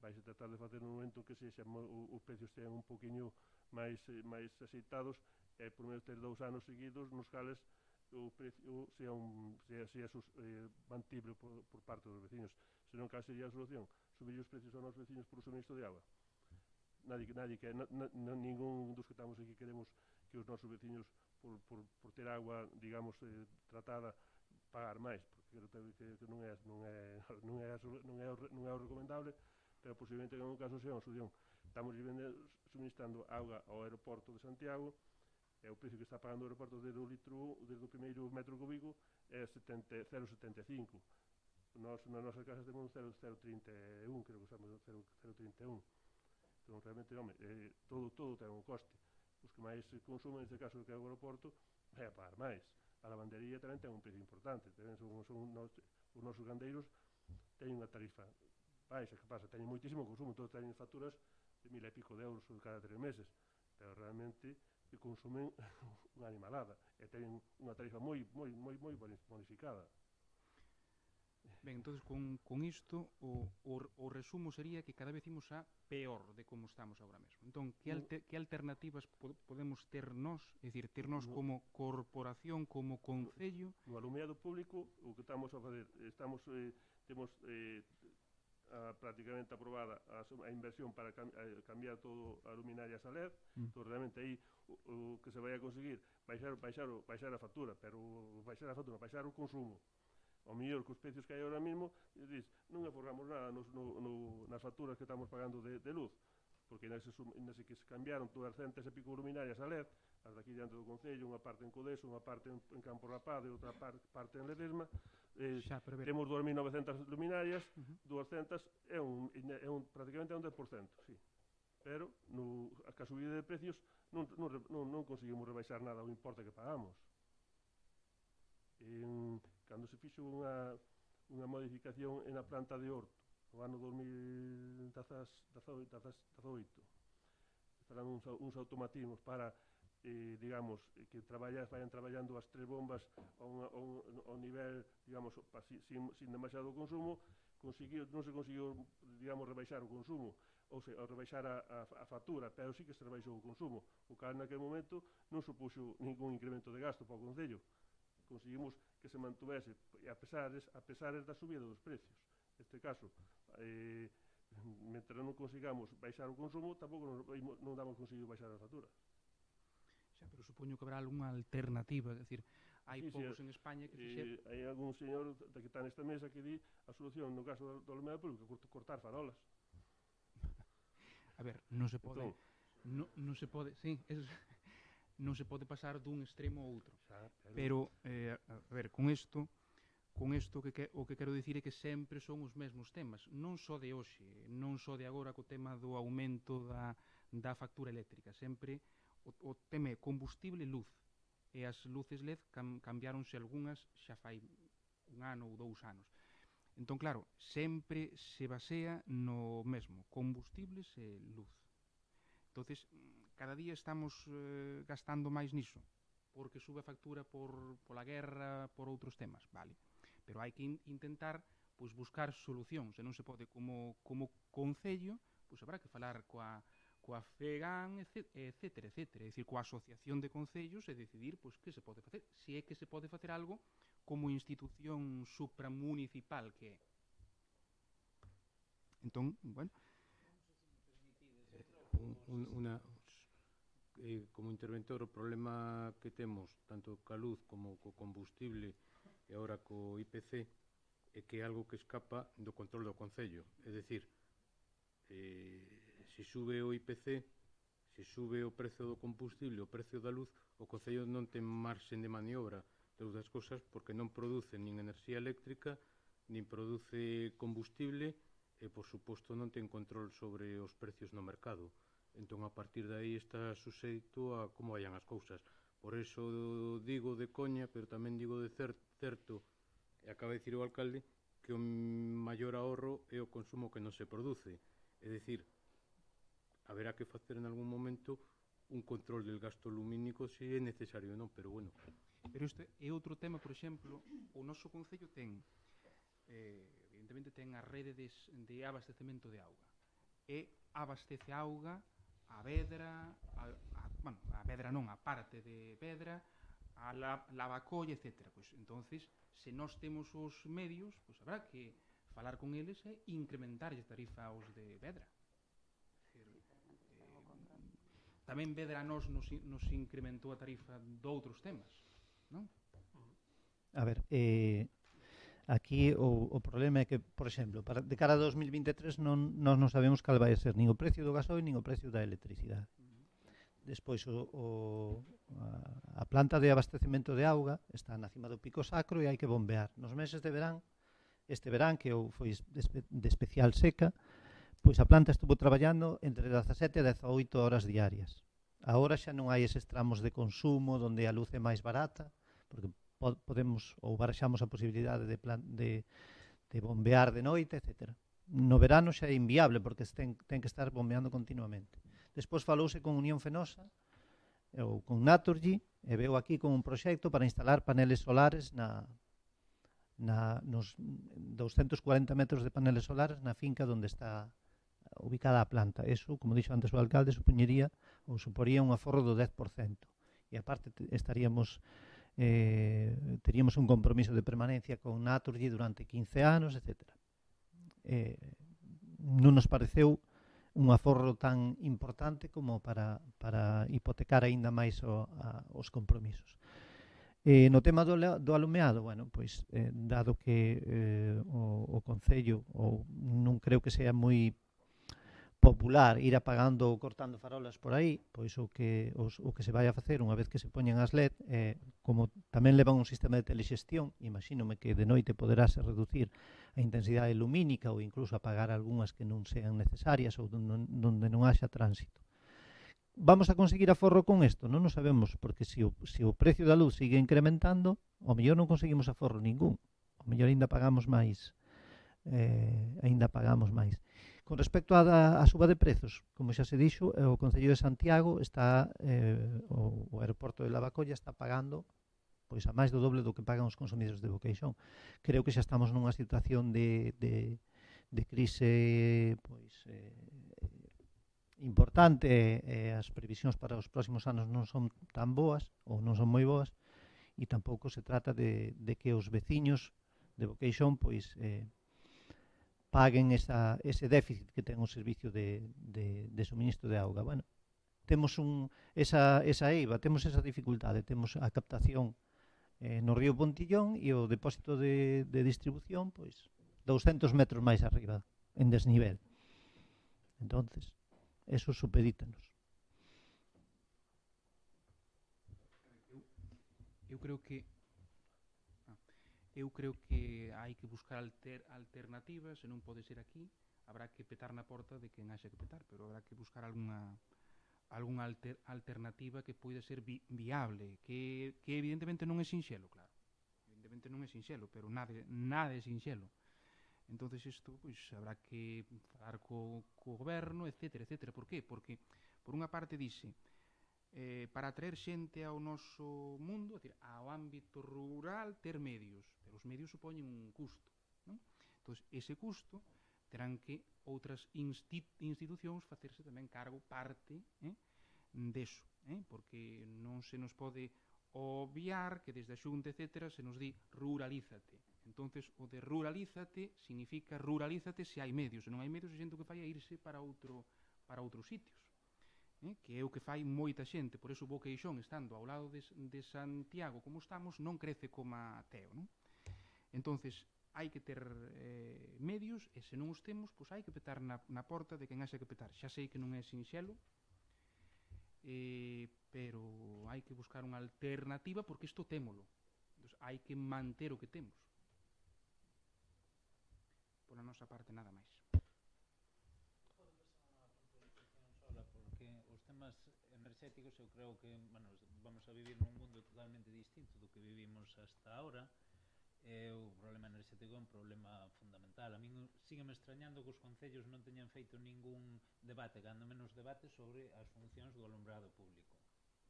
vais a tratar de facer un momento que os precios sean un poquinho máis axeitados, e por menos ter 2 anos seguidos nos cales mantible por parte dos veciños, senón cal sería a solución subir os precios aos nosos veciños por o suministro de agua. Ningún dos que estamos aquí queremos que os nosos veciños por ter agua, digamos, tratada, pagar máis, porque que non é o recomendable, pero posiblemente en un caso sea unha solución. Estamos suministrando auga ao aeroporto de Santiago, e o precio que está pagando o aeroporto desde o primeiro metro cúbico é 0,75. Na nosa casa temos 0,31, creo que usamos 0,31. Entón, realmente, home, todo ten un coste. Os que máis consumen, neste caso, que é o aeroporto, vai a pagar máis. A lavandería tamén ten un precio importante. Os nosos gandeiros teñen unha tarifa baixa, que pasa, teñen moitísimo consumo, todos teñen facturas de 1000 e pico de euros cada 3 meses, pero realmente consumen unha animalada e teñen unha tarifa moi bonificada. Ben, entón, con isto, o resumo sería que cada vez imos a peor de como estamos agora mesmo. Entón, que alternativas podemos ter nós, é dicir, ter nós como corporación, como concello? No alumeado público, o que estamos a fazer, temos prácticamente aprobada a inversión para cambiar todo a luminarias a LED. Entón, realmente aí o que se vai a conseguir baixar a factura, pero baixar o consumo. Ao mellor, cos precios que hai ahora mesmo, non aforramos nada nas facturas que estamos pagando de luz, porque nese que se cambiaron 200 e pico luminarias a LED, as daqui diante do Concello, unha parte en Codeso, unha parte en Campo Rapaz e outra parte en Ledesma. Temos 2.900 luminarias, 200 prácticamente é un 10%, sí. Pero a subida de precios non conseguimos rebaixar nada o importe que pagamos. Cando se fixo unha modificación na planta de Horto no ano 2018, farán uns automatismos para, digamos, que vayan traballando as 3 bombas ao nivel, digamos, sin demasiado consumo. Non se conseguiu, digamos, rebaixar o consumo, ou seja, rebaixar a factura, pero sí que se rebaixou o consumo, o cal naquele momento non supuxo ningún incremento de gasto para o Concello. Conseguimos que se mantuvese, a pesares da subida dos precios. Neste caso, mentre non consigamos baixar o consumo, tampouco non damos conseguido baixar a factura. Xa, pero supoño que habrá algunha alternativa, é dicir, hai poucos en España que fixeron... Hai algún señor que está nesta mesa que di a solución no caso do alumeado público, cortar farolas. A ver, non se pode... Non se pode, sí, non se pode pasar dun extremo a outro. Pero, a ver, con isto o que quero dicir é que sempre son os mesmos temas, non só de hoxe, non só de agora co tema do aumento da factura eléctrica, sempre o tema é combustible, luz, e as luces LED cambiáronse algunhas xa fai un ano ou 2 anos. Entón, claro, sempre se basea no mesmo, combustibles e luz. Entonces, cada día estamos gastando máis niso, porque sube a factura pola guerra, por outros temas, vale. Pero hai que intentar buscar solucións, e non se pode como concello, habrá que falar coa FEGAN, etcétera. É dicir, coa Asociación de Concellos e decidir que se pode facer, se é que se pode facer algo como institución supramunicipal que é. Entón, bueno... Como interventor, o problema que temos tanto ca luz como co combustible e agora co IPC é que é algo que escapa do control do Concello. É dicir, se sube o IPC, se sube o precio do combustible, o precio da luz, o Concello non ten marxen de maniobra de outras cosas porque non produce nin enerxía eléctrica, nin produce combustible e, por suposto, non ten control sobre os precios no mercado. Entón, a partir de aí está suxeito a como vayan as cousas. Por eso digo de coña, pero tamén digo de certo, e acaba de dicir o alcalde, que o maior ahorro é o consumo que non se produce. É dicir, haberá que facer en algún momento un control del gasto lumínico se é necesario ou non, pero bueno. Pero este é outro tema, por exemplo, o noso Concello ten, evidentemente ten a rede de abastecemento de auga, e abastece auga a Vedra, a Vedra non, a parte de Vedra, a lavacolla, etc. Pois entonces, se nós temos os medios, pois habrá que falar con eles e incrementar a tarifa aos de Vedra. Tamén Vedra a nós nos incrementou a tarifa de outros temas, non? A ver, aquí o problema é que, por exemplo, de cara a 2023 nós non sabemos cal vai ser nin o precio do gasoil nin o precio da electricidade. Despois a planta de abastecemento de auga está na cima do pico sacro e hai que bombear. Nos meses de verán, este verán que foi de especial seca, pois a planta estuvo traballando entre 17 e 18 horas diarias. Agora xa non hai eses tramos de consumo onde a luz é máis barata, porque podemos ou barexamos a posibilidade de bombear de noite, etc. No verano xa é inviable porque ten que estar bombeando continuamente. Despois falouse con Unión Fenosa ou con Naturgy e veo aquí con un proxecto para instalar paneles solares nos 240 metros de paneles solares na finca onde está ubicada a planta. Eso, como dixo antes o alcalde, suporía un aforro do 10%. E aparte teríamos un compromiso de permanencia con Naturgy durante 15 anos, etc. Non nos pareceu un aforro tan importante como para hipotecar aínda máis os compromisos. No tema do alumeado, bueno, pois, dado que o Concello non creo que sea moi popular ir apagando ou cortando farolas por aí, pois o que se vai a facer unha vez que se poñen as LED, como tamén levan un sistema de telexestión, imagínome que de noite poderase reducir a intensidade lumínica ou incluso apagar algunhas que non sean necesarias ou donde non haxa tránsito. Vamos a conseguir aforro con isto? Non o sabemos, porque se o precio da luz sigue incrementando, ao mellor non conseguimos aforro ningún, ao mellor ainda pagamos máis. Con respecto á suba de prezos, como xa se dixo, o Concello de Santiago está o aeroporto de Lavacolla está pagando pois a máis do doble do que pagan os consumidores de Boqueixón. Creo que xa estamos nunha situación de crise pois importante, as previsións para os próximos anos non son tan boas ou non son moi boas e tampouco se trata de que os veciños de Boqueixón pois paguen ese déficit que ten o servicio de suministro de auga. Bueno, temos esa eiva, temos esa dificultade, temos a captación no río Pontillón e o depósito de distribución pois 200 metros máis arriba, en desnivel. Entonces, eso supedítanos. Eu creo que hai que buscar alternativas, se non pode ser aquí, habrá que petar na porta de quen haxa que petar, pero habrá que buscar algunha alternativa que poida ser viable, que evidentemente non é sinxelo, claro. Evidentemente non é sinxelo, pero nada é sinxelo. Entonces isto, pois, habrá que falar co goberno, etc. Por qué? Porque, por unha parte, dice para atraer xente ao noso mundo, é dicir, ao ámbito rural, ter medios, pero os medios supoñen un custo, non? Entón, ese custo terán que outras institucións facerse tamén cargo parte deso, porque non se nos pode obviar que desde a Xunta, etc., se nos di ruralízate. Entonces, o de ruralízate significa ruralízate se hai medios, se non hai medios, a xente o que fai é irse para outros sitios, que é o que fai moita xente. Por eso Boqueixón, estando ao lado de Santiago como estamos, non crece como Teo, non? Entonces, hai que ter medios, e se non os temos, pois hai que petar na porta de quen haxa que petar. Xa sei que non é sinxelo, pero hai que buscar unha alternativa, porque isto témolo. Entón, hai que manter o que temos. Pola nosa parte, nada máis. Temas enerxéticos, eu creo que vamos a vivir nun mundo totalmente distinto do que vivimos hasta ahora. O problema enerxético é un problema fundamental. A min sígueme extrañando que os concellos non teñan feito ningún debate, cando menos debate, sobre as funcións do alumbrado público.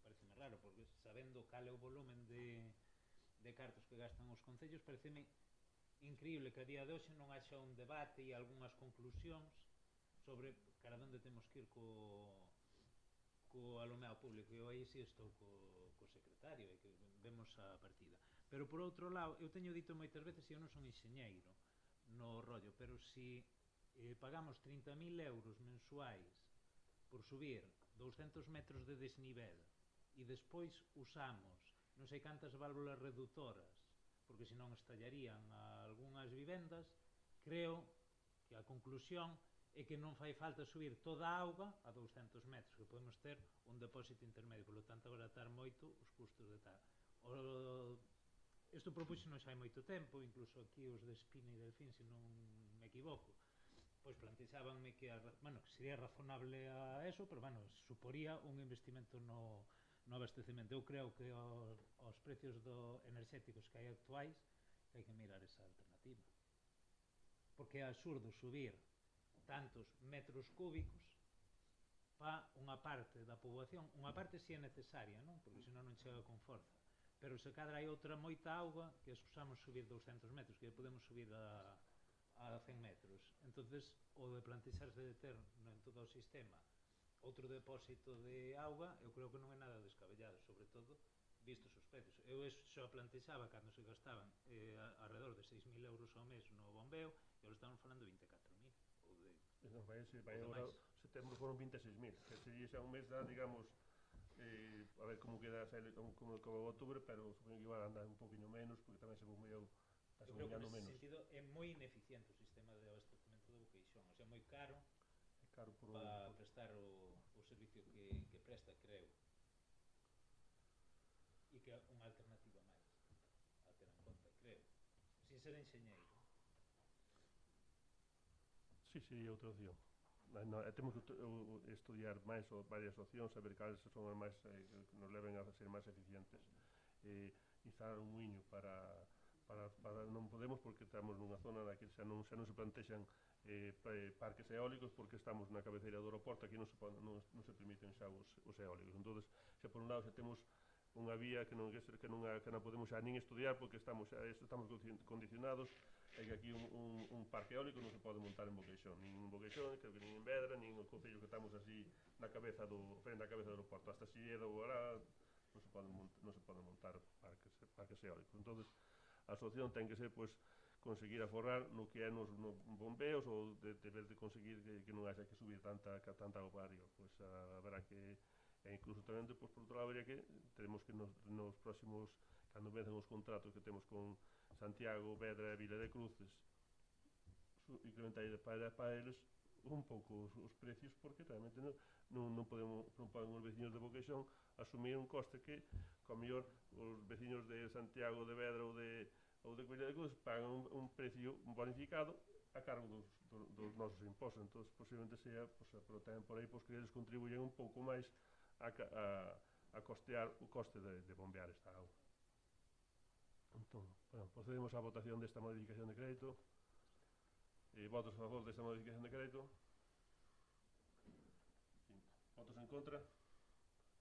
Pareceme raro, porque sabendo cal é o volumen de cartos que gastan os concellos, pareceme increíble que a día de hoxe non haxa un debate e algunhas conclusións sobre cara onde temos que ir co alumeado público. Eu aí sí estou co secretario e que vemos a partida. Pero por outro lado, eu teño dito moitas veces, eu non son enxeñeiro no rollo, pero si pagamos 30.000 euros mensuais por subir 200 metros de desnivel e despois usamos non sei cantas válvulas reductoras, porque senón estallarían algunhas vivendas, creo que a conclusión é que non fai falta subir toda a auga a 200 metros, que podemos ter un depósito intermedio, polo tanto abaratar moito os custos de tal. Isto propúxenos hai moito tempo, incluso aquí os de Espina e Delfín, se non me equivoco, pois plantexábanme que sería razonable a eso, pero suporía un investimento no abastecemento. Eu creo que aos precios enerxéticos que hai actuais hai que mirar esa alternativa, porque é absurdo subir tantos metros cúbicos para unha parte da poboación. Unha parte si é necesaria, non? Porque senón non chega con forza, pero se cadra hai outra moita auga que escusamos subir 200 metros, que podemos subir a 100 metros. Entonces, o de plantexarse de ter en todo o sistema outro depósito de auga, eu creo que non é nada descabellado, sobre todo vistos os precios. Eu xa plantexaba cando se gastaban alrededor de 6.000 euros ao mes no bombeo, e agora estamos falando de 24.000 ou de vai agora, setembro foron 26.000, que sería xa un mes da, digamos, a ver como queda como outubro, pero supoño que iba a andar un poquinho menos, porque tamén se bombeou, está se bombeando menos. Eu creo que nese sentido é moi ineficiente o sistema de abastecemento do Boqueixón, o sea, moi caro para prestar o servicio que presta, creo, e que é unha alternativa máis a ter en conta, creo, sin ser enxeñeiro. Sí, sería outra opción. Temos que estudiar máis varias opcións, saber cales son as máis que nos leven a ser máis eficientes. Instalar un muiño para non podemos, porque estamos nunha zona na que xa non se plantexan parques eólicos, porque estamos na cabeceira do aeroporto, aquí non se permiten xa os eólicos. Entón, xa por un lado xa temos unha vía que non podemos xa nin estudiar, porque estamos condicionados, e que aquí un parque eólico non se pode montar en Boqueixón, nin en Boqueixón, creo que nin en Vedra, nin en Concello, que estamos así na cabeza do aeroporto, hasta Silleda ou Orá non se poden montar parques eólicos. Entón, a solución ten que ser, pois, conseguir aforrar no que é nos bombeos, ou de conseguir que non haxa que subir tanta auga para arriba. Pois haberá que, incluso tamén, por outro lado, habería que tenemos que nos próximos, cando vencen os contratos que temos con Santiago, Vedra e Vila de Cruces, incrementar para eles un pouco os precios, porque realmente non poden os veciños de Boqueixón asumir un coste que, co mellor, os veciños de Santiago, de Vedra ou de Vila de Cruces pagan un precio bonificado a cargo dos nosos impostos. Entón, posiblemente sea, pero tamén por aí, que eles contribuyen un pouco máis a costear o coste de bombear esta auga. Entón, procedemos á votación desta modificación de crédito. Votos a favor desta modificación de crédito? 5. Votos en contra?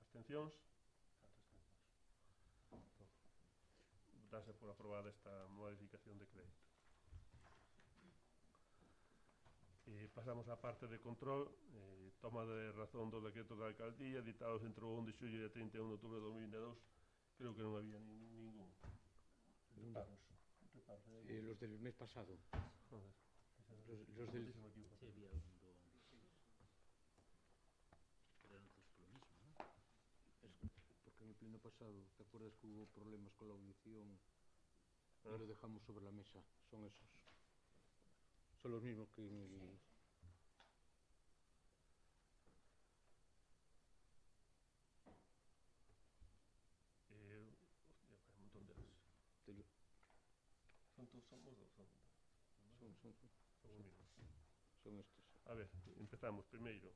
Abstencións? Darse por aprobada esta modificación de crédito. Pasamos á parte de control, toma de razón dos decretos da alcaldía ditados entre o 1 de xullo e 31 de outubro de 2022. Creo que non había ningún reparos. Los del mes pasado. Joder, los del... Sí, había algún pero eran todos por lo mismo, ¿no? Porque en el pleno pasado, ¿te acuerdas que hubo problemas con la audición y lo dejamos sobre la mesa? Son esos. Son los mismos que en el... Hostia, un montón delas. Son os mismos. Son estos. A ver, empezamos primeiro.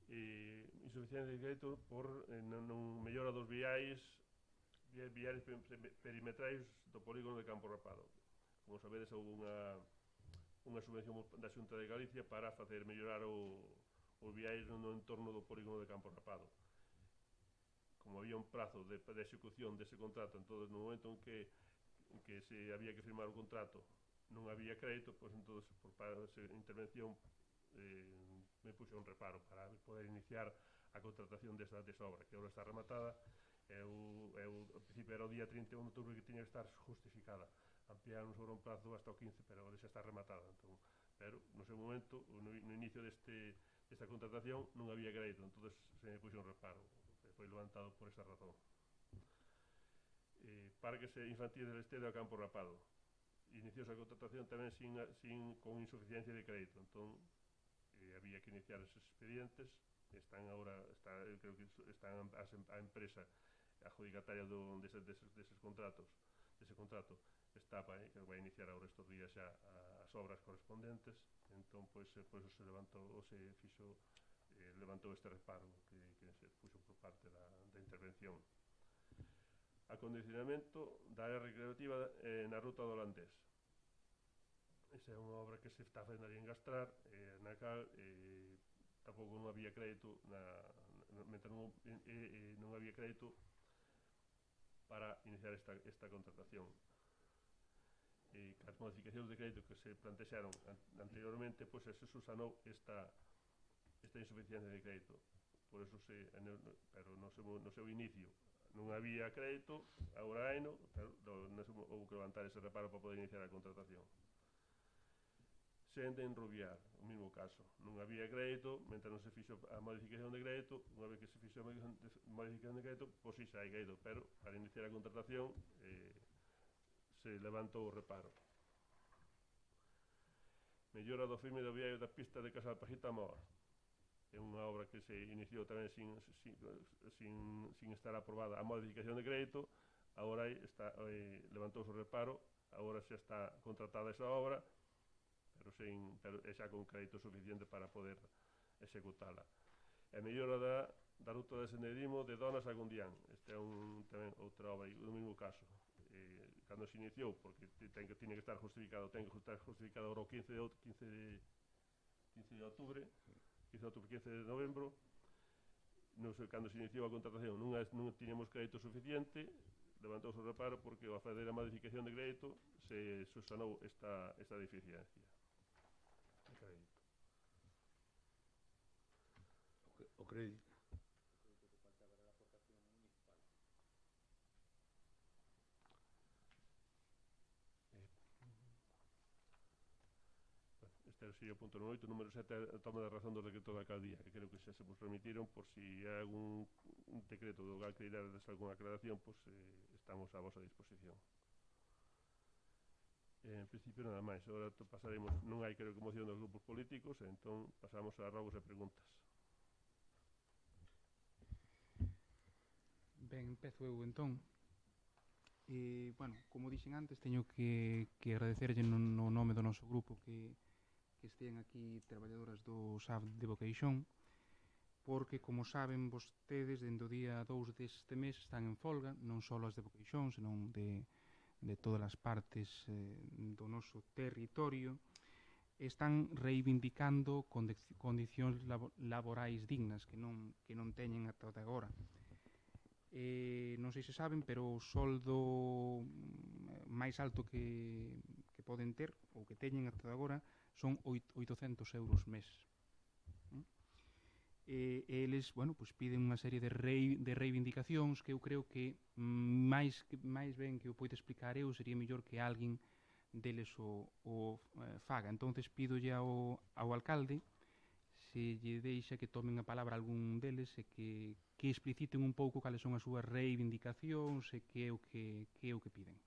Insuficiencia de crédito por non mellora dos viais perimetrais do polígono de Campo Rapado. Como sabedes, houve unha subvención da Xunta de Galicia para facer mellorar os viais no entorno do polígono de Campo Rapado. Como había un prazo de execución dese contrato, entón, no momento en que se había que firmar o contrato non había crédito, pois entón, por intervención, me puxo un reparo para poder iniciar a contratación desa obra, que agora está rematada, ao principio era o día 31 de outubro que tiña que estar justificada. Ampliaron sobre un plazo hasta o 15, pero agora xa está rematada. Entón, pero no seu momento, no inicio desta contratación, non había crédito, entón se me puxo un reparo. Foi levantado por esa razón. Parques infantiles del Estero a Campo Rapado. Iniciouse a contratación tamén con insuficiencia de crédito, entón había que iniciar esos expedientes. Están agora, creo que están a empresa adjudicataria deses contratos, dese contrato está que vai iniciar agora estes días xa as obras correspondentes. Entón, pois, por eso se levantou este reparo que se puxo por parte da intervención. Acondicionamento da área recreativa na ruta do Holandés. Esa é unha obra que se está facendo ali en Gastrar, na cal tampouco non había crédito mentre non había crédito para iniciar esta contratación. As modificacións de crédito que se plantexaron anteriormente, pois se subsanou esta insuficiencia de crédito. Por eso pero no seu inicio non había crédito, agora hai houve que levantar ese reparo para poder iniciar a contratación. Sende en Rubiar, o mesmo caso, non había crédito, mentre non se fixo a modificación de crédito. Unha vez que se fixo a modificación de crédito, pois si xa hai crédito, pero para iniciar a contratación se levantou o reparo. Mellora do firme do viario da pista de Casal Pajita a Moa. É unha obra que se iniciou tamén sin estar aprobada a modificación de crédito. Agora levantouse o reparo, agora xa está contratada esa obra, pero xa con crédito suficiente para poder executala. E mellora da ruta de senderismo de Donas a Gundián. Esta é tamén outra obra, no mesmo caso. Cando se iniciou, porque tiña que estar justificado, agora o 15 de outubro, 15 de novembro. Cando se iniciou a contratación non tiñamos crédito suficiente, levantouse o reparo porque ao fazer a modificación de crédito se subsanou esta deficiencia. O crédito. Este sería o punto 8. Número 7, a toma de razón do decreto da alcaldía, que creo que xa se vos remitiron. Por si hai algún decreto do gal que irá desde algunha aclaración, pois estamos a vosa disposición. En principio nada máis. Agora pasaremos, non hai creo que moción dos grupos políticos, entón pasamos a rogos e preguntas. Ben, empezo eu entón. Bueno, como dixen antes, teño que agradecerlle no nome do noso grupo que estean aquí traballadoras do SAF de Vocación, porque, como saben vostedes, dende o día 2 deste mes están en folga, non só as de Vocación, senón de todas as partes do noso territorio. Están reivindicando condicións laborais dignas que non teñen ata agora. Non sei se saben, pero o soldo máis alto que poden ter, ou que teñen ata agora, son 800 euros mes. Eles, bueno, pues piden unha serie de reivindicacións que eu creo que máis ben que o poida explicar eu, sería mellor que alguén deles o faga. Entonces pidolle ao alcalde se lle deixa que tomen a palabra algún deles e que expliciten un pouco cales son as súas reivindicacións e que é o que piden.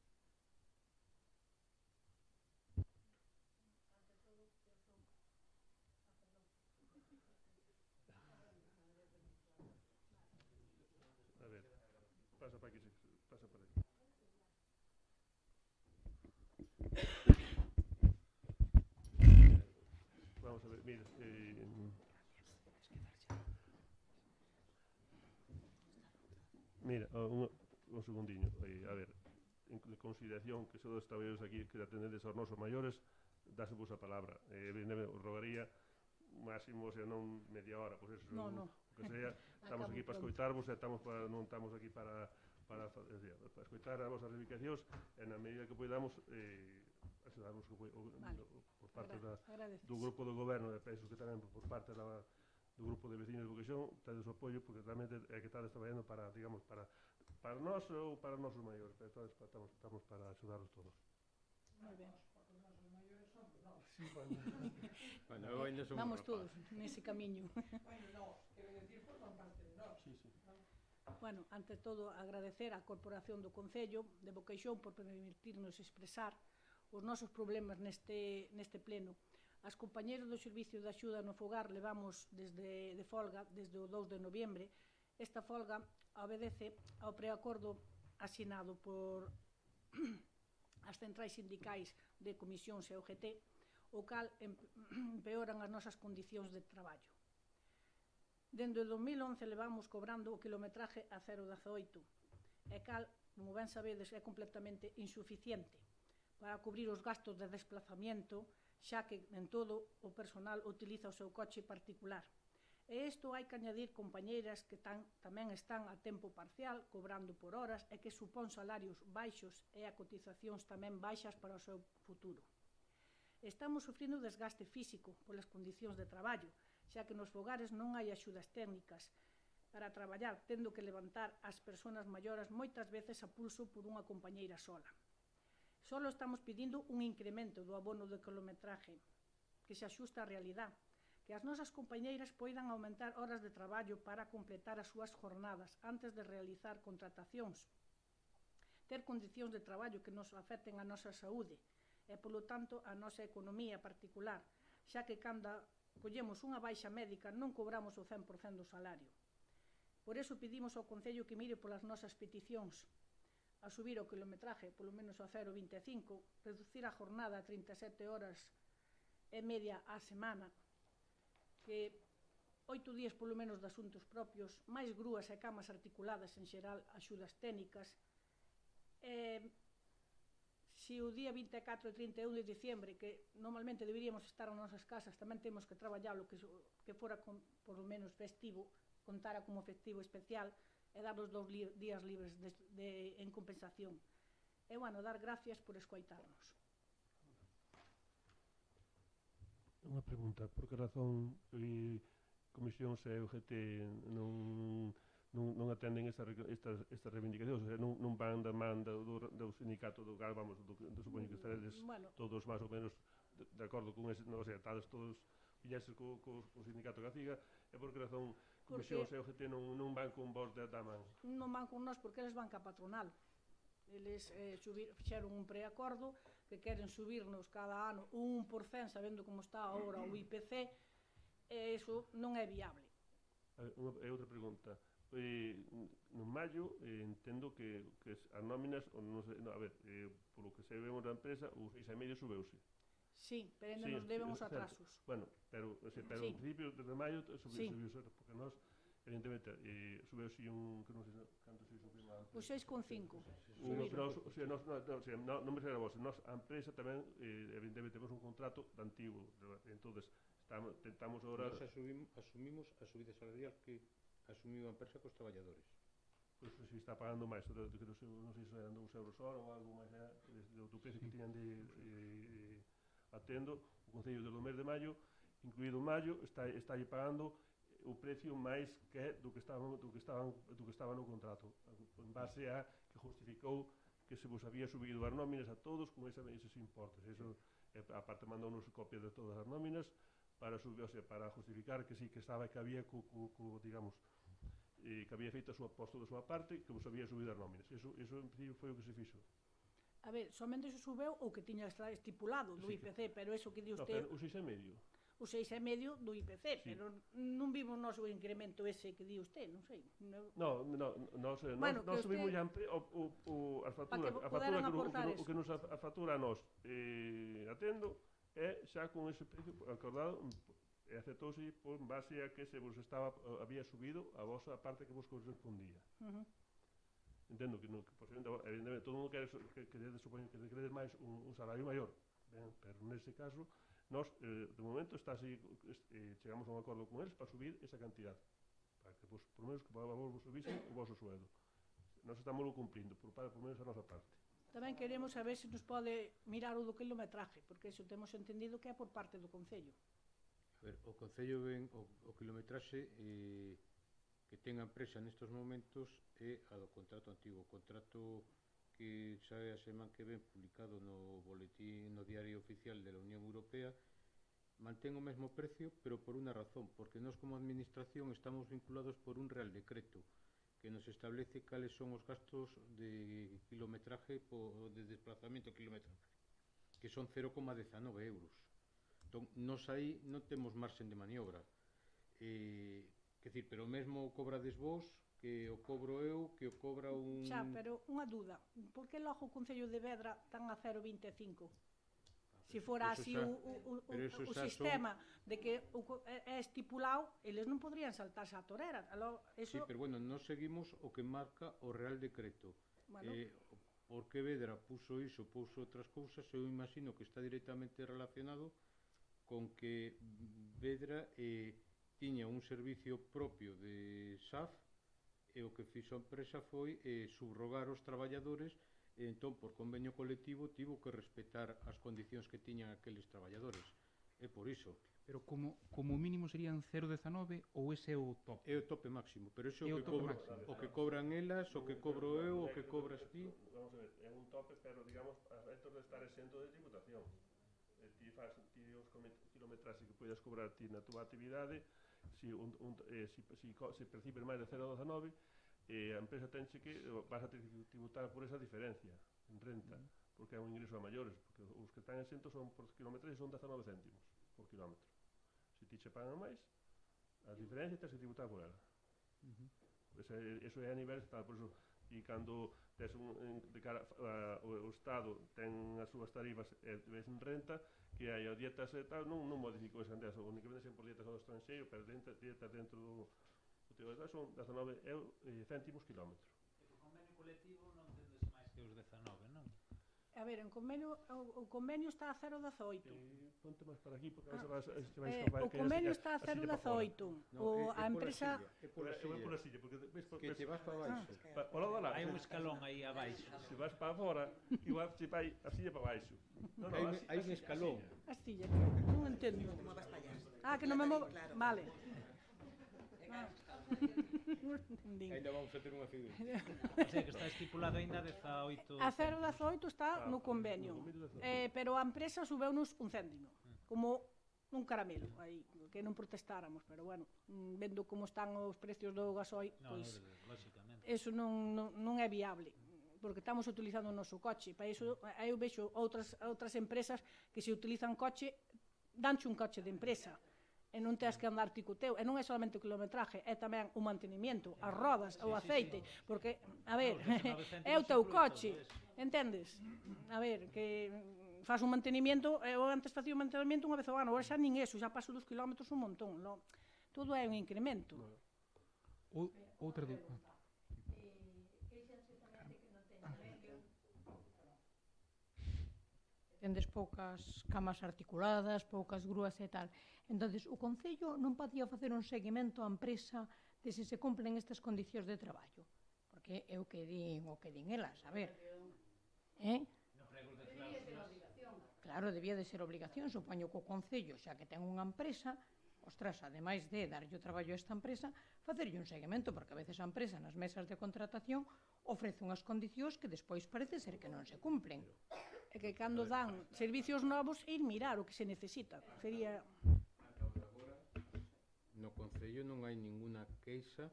A ver, pasa para aquí. Vamos a ver, mira, un segundiño. A ver, en consideración que son os traballadores aquí que atendedes aos nosos maiores, dáse vos a palabra. Rogaría máximo, se non media hora, pois eso, que sea, estamos aquí para escoitarvos e non estamos aquí para escoitar as vosas reivindicacións e na medida que podamos axudarvos por parte do grupo do goberno, e penso que tamén por parte do grupo de vecinos de Vocación, tedes o apoio, porque realmente é que estades traballando para, digamos, para para nós ou para os nosos maiores, pero estamos para axudarlos todos. Moi ben. Sí, bueno. Bueno, eu ainda son un Vamos rapaz. todos nese camiño. Sí, sí. Bueno, ante todo, agradecer á Corporación do Concello de Boqueixón por permitirnos expresar os nosos problemas neste pleno. As compañeros do Servicio de Axuda no Fogar levamos de folga desde o 2 de noviembre. Esta folga obedece ao preacordo asinado por as centrais sindicais de comisións e UGT, o cal empeoran as nosas condicións de traballo. Dende o 2011 levamos cobrando o kilometraje a 0,18 e cal, como ben sabedes, é completamente insuficiente para cubrir os gastos de desplazamiento, xa que en todo o personal utiliza o seu coche particular. E isto hai que añadir compañeiras que tamén están a tempo parcial, cobrando por horas, e que supón salarios baixos e a cotizacións tamén baixas para o seu futuro. Estamos sufrindo desgaste físico polas condicións de traballo, xa que nos fogares non hai axudas técnicas para traballar, tendo que levantar as persoas maioras moitas veces a pulso por unha compañeira sola. Solo estamos pedindo un incremento do abono de kilometraje que se axusta á realidade, que as nosas compañeiras poidan aumentar horas de traballo para completar as súas jornadas antes de realizar contratacións, ter condicións de traballo que nos afecten a nosa saúde e, polo tanto, a nosa economía particular, xa que cando collemos unha baixa médica non cobramos o 100% do salario. Por iso pedimos ao Concello que mire polas nosas peticións, a subir o kilometraje polo menos a 0,25, reducir a jornada a 37 horas e media á semana, que 8 días polo menos de asuntos propios, máis grúas e camas articuladas en xeral, axudas técnicas. Se o día 24 e 31 de diciembre, que normalmente deberíamos estar nas nosas casas, tamén temos que traballalo, que fora por lo menos festivo, contara como festivo especial, e dar os 2 días libres en compensación. E, bueno, dar gracias por escoitarnos. Unha pregunta, por que razón comisións e UGT non atenden estas reivindicacións, o sea, non van da man do sindicato do GAL, vamos, supoño que estaredes todos máis ou menos de acordo con ese, o sea, estades todos pillases co sindicato Gaciga, e por que razón comisións e UGT non van con vos da man? Non van con nós porque eles van ca patronal. Eles fixeron un preacordo que queren subirnos cada ano un 1%, sabendo como está agora o IPC, e iso non é viable. E outra pregunta, no maio entendo que as nóminas, a ver, polo que se vemos da empresa, o 6,5 subeuse. Sí, pero ainda nos deben os atrasos. Bueno, pero en principio, desde maio, subiuse, porque nós, evidentemente, subeuse que non sei canto se subiu a empresa. O 6,5. Non me sei a vos, nós, a empresa tamén, evidentemente, temos un contrato de antigo, entonces, tentamos agora... Nós asumimos a subida salarial que asumiu a empresa cos traballadores. Pois se está pagando máis, non sei se eran 2 euros hora ou algo máis do precio que tiñan de atendo, o Concello do mes de maio, incluído maio, está aí pagando o precio máis que do que estaba no contrato, en base a que justificou que se vos había subido as nóminas a todos con eses importes. Eso, aparte, mandounos copias de todas as nóminas para justificar que sí, que estaba, que había digamos, que había feito a súa posto da súa parte, que vos había subido as nóminas. Eso en principio foi o que se fixo. A ver, somente se subeu o que tiña estipulado do IPC, pero eso que di usted... O 6,5. O 6,5 do IPC, pero non vimos nós o incremento ese que di usted, non sei. Nós subimos a factura que nos factura a nós atendo, e xa con ese precio acordado, e aceptouse por base a que se vos había subido a vosa parte que vos correspondía. Entendo que, evidentemente, todo mundo queredes máis un salario maior, pero nese caso, nós, de momento, chegamos a un acordo con eles para subir esa cantidad, para que, por lo menos, que vos subisen o vosso sueldo. Nós estamos cumplindo, por menos a nosa parte. Tamén queremos saber se nos pode mirar o do kilometraje, porque iso temos entendido que é por parte do Concello. A ver, o Concello ven o kilometraxe que ten a empresa nestes momentos é a do contrato antigo. O contrato que sae a semana que ven publicado no boletín, no diario oficial de la Unión Europea, mantén o mesmo precio, pero por unha razón, porque nós como administración estamos vinculados por un real decreto que nos establece cales son os gastos de kilometraje de desplazamento kilometraje, que son 0,19 euros. Entón, nos aí non temos marxen de maniobra. Quer dicir, pero mesmo cobrades vos, que o cobro eu, que o cobra un... Xa, pero unha duda, por que logo o Concello de Vedra tan a 0,25? Se fora así o sistema de que é estipulado, eles non podrían saltarse a torera. Sí, pero bueno, non seguimos o que marca o Real Decreto. Porque Vedra puso iso, puso outras cousas, eu imagino que está directamente relacionado con que Vedra tiña un servicio propio de SAF e o que fixo a empresa foi subrogar os traballadores e entón por convenio colectivo tivo que respetar as condicións que tiñan aqueles traballadores. É por iso. Pero como mínimo serían 0,19 ou ese é o tope? É o tope máximo, pero iso o que cobran elas, o que cobro eu, o que cobras ti. Vamos a ver, é un tope, pero digamos, a efectos de estar exento de tributación. Ti os kilometraxes que podes cobrar ti na túa actividade, se percibes máis de 0,19, a empresa tenche que vas a ter que tributar por esa diferencia en renta, porque é un ingreso a maiores, porque os que están exentos son por kilometraxe son 19 céntimos por kilómetro. Se ti che pagan máis, a diferencia tens que tributar por ela. Eso é a nivel estatal, por iso, e cando tes de cara o Estado ten as súas tarifas e ves en renta, que hai dietas e tal, non modificou esa renta, únicamente sen por dietas ao estranxeiro, pero dietas dentro do son 19 céntimos kilómetro. E o convenio colectivo non tendes máis que os 19, non? A ver, o convenio está a 0,18. Ponte máis para aquí, porque o convenio está a 0,18. A empresa... É por a silla, porque te vas para baixo. Hai un escalón aí abaixo. Se vas para fora, igual se vai a silla para baixo. Hai un escalón. A silla, non entendo. Que non me movo... Vale. Ainda vamos a ter unha figura. O sea, que está estipulado ainda 18... A 0,18 está no convenio, pero a empresa subeunos un céntimo, como un caramelo, aí, que non protestáramos, pero bueno, vendo como están os precios do gasoi, pois eso non é viable, porque estamos utilizando o noso coche. Para iso, eu vexo outras empresas que se utilizan coche, danche un coche de empresa, e non tens que andar ti co teu, e non é solamente o kilometraje, é tamén o mantenimiento, as rodas, o aceite, porque, a ver, é o teu coche, entendes? A ver, que faz un mantenimiento, eu antes facía un mantenimiento unha vez ao ano, agora xa nin eso, xa paso dos kilómetros un montón, todo é un incremento. Outra dúbida. Tendes poucas camas articuladas, poucas grúas e tal. Entonces, o Concello non podía facer un seguimento á empresa de se cumplen estas condicións de traballo. Porque é o que din elas, a ver. Claro, debía de ser obligación, supoño que o Concello, xa que ten unha empresa, ostras, ademais de darlle o traballo a esta empresa, facerlle un seguimento, porque a veces a empresa nas mesas de contratación ofrece unhas condicións que despois parece ser que non se cumplen. É que cando dan servicios novos, ir mirar o que se necesita. Sería... No Concello non hai ninguna queixa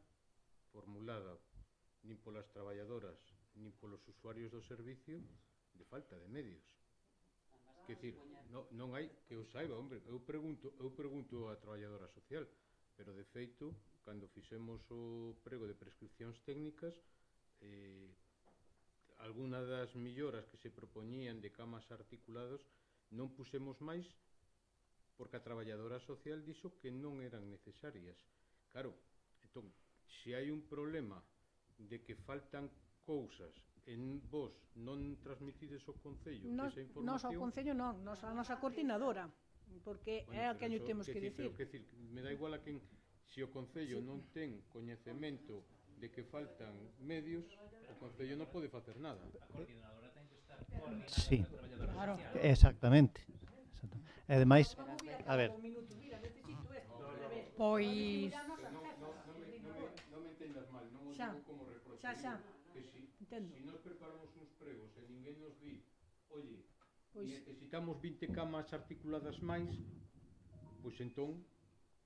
formulada nin polas traballadoras nin polos usuarios do servicio de falta de medios. Quer dicir, non hai que eu saiba, hombre, eu pregunto á traballadora social, pero de feito, cando fixemos o prego de prescripcións técnicas, alguna das melloras que se propoñían de camas articulados non pusemos máis porque a traballadora social dixo que non eran necesarias. Claro, entón, se hai un problema de que faltan cousas e vos non transmitides ao Concello esa información... Nos ao Concello non, nos a nosa coordinadora, porque é a que lle temos que dicir. Me dá igual a quen, se o Concello non ten coñecemento de que faltan medios, o Concello non pode facer nada. A coordinadora ten que estar coordinando Sí, a traballadora social. exactamente. E ademais, a ver, Pois... Non me Xa. digo como reproche, Xa. que si Entendo. nos preparamos uns pregos e ninguén nos di, oye, Pois, necesitamos 20 camas articuladas máis, pois entón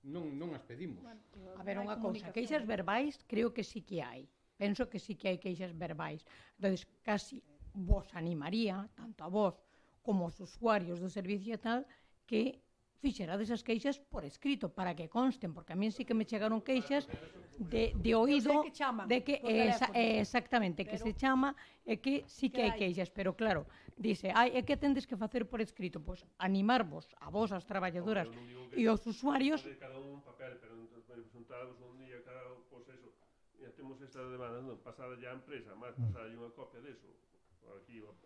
non as pedimos. bueno, A ver, hai unha cousa, comunicación, queixas verbais, creo que sí que hai. Penso que sí que hai queixas verbais. Entonces, casi vos animaría, tanto a vos como aos usuarios do servicio e tal, que fixerades as queixas por escrito, para que consten, porque a mí sí que me chegaron queixas de oído, Eu sei que chaman de que por teléfono, exactamente, que pero se chama, e que sí que hai que hai. queixas, pero claro, dice, é que tendes que facer por escrito, pois animarvos a vos, as traballadoras e os usuarios. Cada un papel, pero presentarvos un día cada, pois eso, ya temos esta demanda, non, pasada ya a empresa, máis pasada unha copia deso,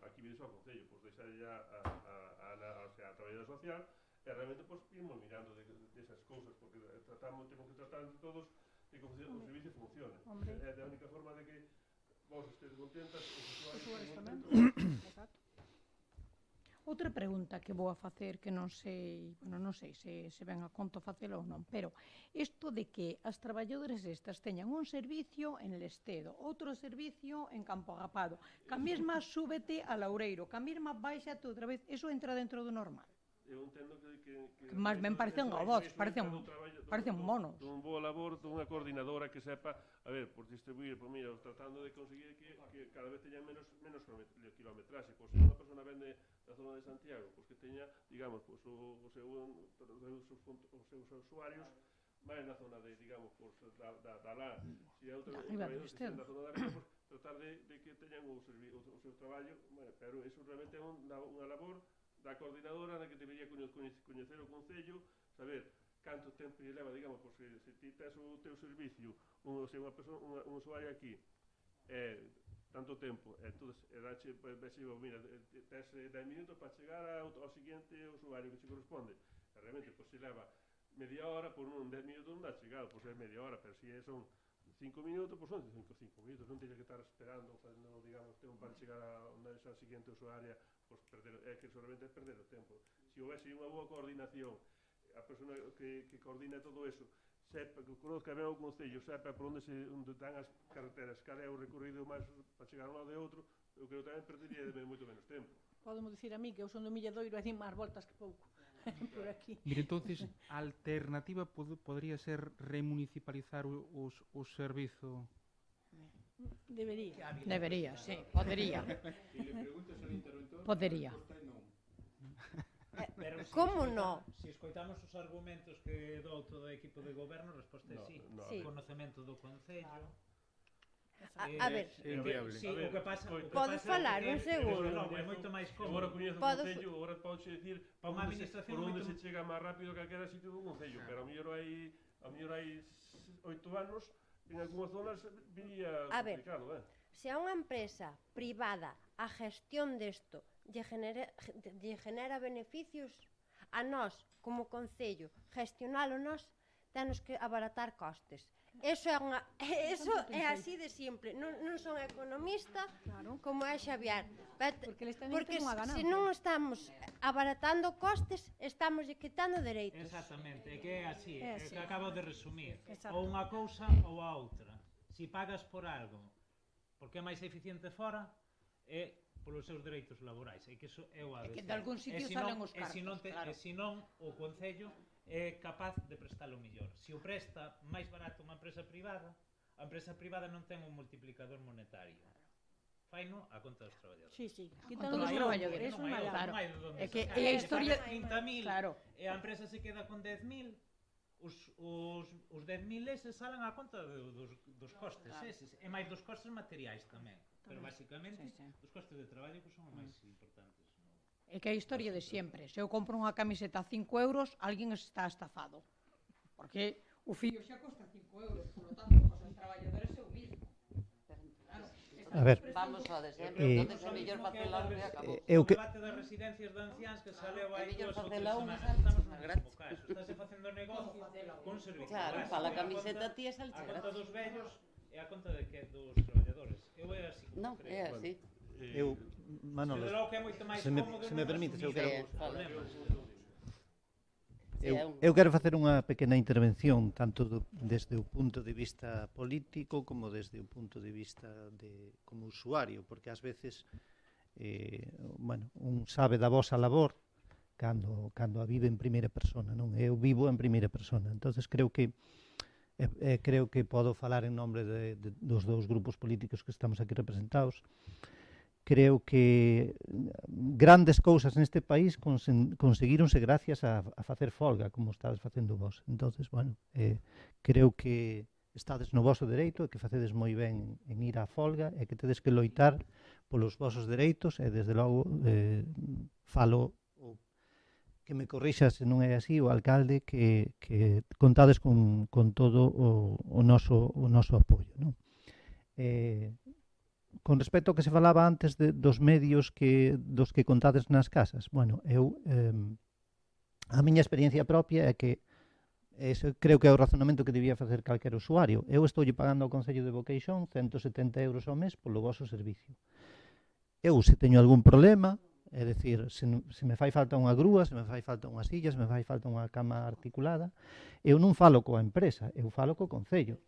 aquí vides ao Concello, pois deixar ya a traballadora social, e realmente pois irmos mirando desas cousas, porque temos que tratar de todos de que o servicio funcione. É a única forma de que vos estedes contentas, os usuarios tamén. contentos. Exacto. Outra pregunta que vou a facer, que non sei, bueno, non sei se ven a conto facelo ou non, pero isto de que as traballadoras estas teñan un servicio en Lestedo, outro servicio en Campo Agapado, que a mesma súbete a Loureiro, que a mesma baixate outra vez, eso entra dentro do normal. Eu entendo que Máis ben parecen robots, parecen monos. Dun boa labor dunha coordinadora que sepa, a ver, por distribuir, por mira, tratando de conseguir que cada vez teñan menos kilometraxe, pois se unha persona vende na zona de Santiago, pois que teña, digamos, pois os seus usuarios máis na zona de, digamos, pois da lá, se é outra vez na zona da arriba, pois tratar de que teñan o seu traballo, pero iso realmente é unha labor da coordinadora na que debería coñecer o Concello, saber canto tempo lle leva, digamos, pois se ti tes o teu servicio, un usuario aquí, tanto tempo, entón, dache, mira, tes 10 minutos para chegar ao seguinte usuario que se corresponde, e realmente, pois se leva media hora, por un 10 minutos non dá chegado, pois é media hora, pero se son 5 minutos, pois son 5 minutos, non teña que estar esperando, digamos, tempo para chegar a esa seguinte usuaria, pois é que solamente é perder o tempo. Se houvese unha boa coordinación, a persona que coordina todo eso, sepa, que conozca ben o Concello, sepa por onde dan as carreteras, cal é o recorrido máis para chegar a un lado de outro, eu creo que tamén perdería moito menos tempo. Podemos dicir a mí que eu son do Milladoiro e din máis voltas que pouco por aquí. Mire, entonces, a alternativa podría ser remunicipalizar o servizo. Debería, sí, podería. Se le preguntas ao interventor, Podería. a resposta é non. Pero Como no? Se escoitamos os argumentos que dou todo o equipo de goberno, a resposta é sí. Sí. Conocemento do Concello. A ver, É inviable. Sí, o que pasa... Podes falar un segundo? Non, é moito máis Agora cómodo. coñezo o Podo Concello, agora podes dicir Pa unha administración por onde moito- se chega máis rápido que calquera sitio do Concello, pero a mellor hai 8 anos en algunhas zonas viría A ver. complicado, Se a unha empresa privada a gestión desto lle genera beneficios, a nós, como Concello, gestionalo nós, tenos que abaratar costes. Eso é así de simple. Non son economista, Claro. como é Xavier. Porque eles teñen Porque unha se ganancia. non estamos abaratando costes, estamos quitando dereitos. Exactamente, é que é así, É é así. que acabo de resumir. Exacto. Ou unha cousa ou a outra. Si pagas por algo porque é máis eficiente fora, é polos seus dereitos laborais, e que iso é o É ABC. que de algún sitio salen os cartos, claro. E se non, o Concello é capaz de prestalo mellor. Se o presta máis barato unha empresa privada, a empresa privada non ten un multiplicador monetario. Faino a conta dos traballadores. Sí, sí. conta Quitando dos os traballadores, eso non non hai hai outro, claro. non hai de onde É que sacar. é a historia- 30.000, Claro. e a empresa se queda con 10.000, os 10.000 eses salen a conta dos costes, Claro. eses, e máis dos costes materiais tamén. Pero basicamente, Sí, sí. os costes de traballo que son os máis importantes. É que é a historia de sempre. Se eu compro unha camiseta a 5 euros, alguén está estafado. Porque o fío xa costa 5 euros, por lo tanto, os traballadores é o mismo. Claro, A ver, Vamos ao de sempre, entonces é mellor facela e acabou. eu O que debate das residencias de anciáns que saleu É aí mellor 2 ou 3 facela unha, semanas, sale estamos no gratis. mesmo caso. Estás facendo negocio con servicio. Claro, básico, para a e a camiseta conta- ti é salche A conta gratis. dos vellos e a conta de que dos traballadores. Eu é así como Non, creo. é así. eu Manolo, Desde logo que é moito máis se me cómodo se me non permites, eu asumir quero os problemas. Eu quero facer unha pequena intervención tanto desde o punto de vista político como desde o punto de vista como usuario, porque ás veces un sabe da vosa labor cando a vive en primeira persona, non? Eu vivo en primeira persona, entonces creo que podo falar en nombre dos dous grupos políticos que estamos aquí representados. Creo que grandes cousas neste país conseguíronse gracias a facer folga, como estades facendo vos. Entonces, creo que estades no voso dereito e que facedes moi ben en ir á folga e que tedes que loitar polos vosos dereitos e, desde logo, falo que me corrixa se non é así o alcalde que contades con todo o noso apoio, non? Con respecto ao que se falaba antes dos medios dos que contades nas casas, eu a miña experiencia propia é que ese creo que é o razonamento que debía facer calquer usuario. Eu estoulle pagando ao Concello de Boqueixón 170 euros ao mes polo voso servicio. Eu, se teño algún problema, é dicir, se me fai falta unha grúa, se me fai falta unha silla, se me fai falta unha cama articulada, eu non falo coa empresa, eu falo co Concello.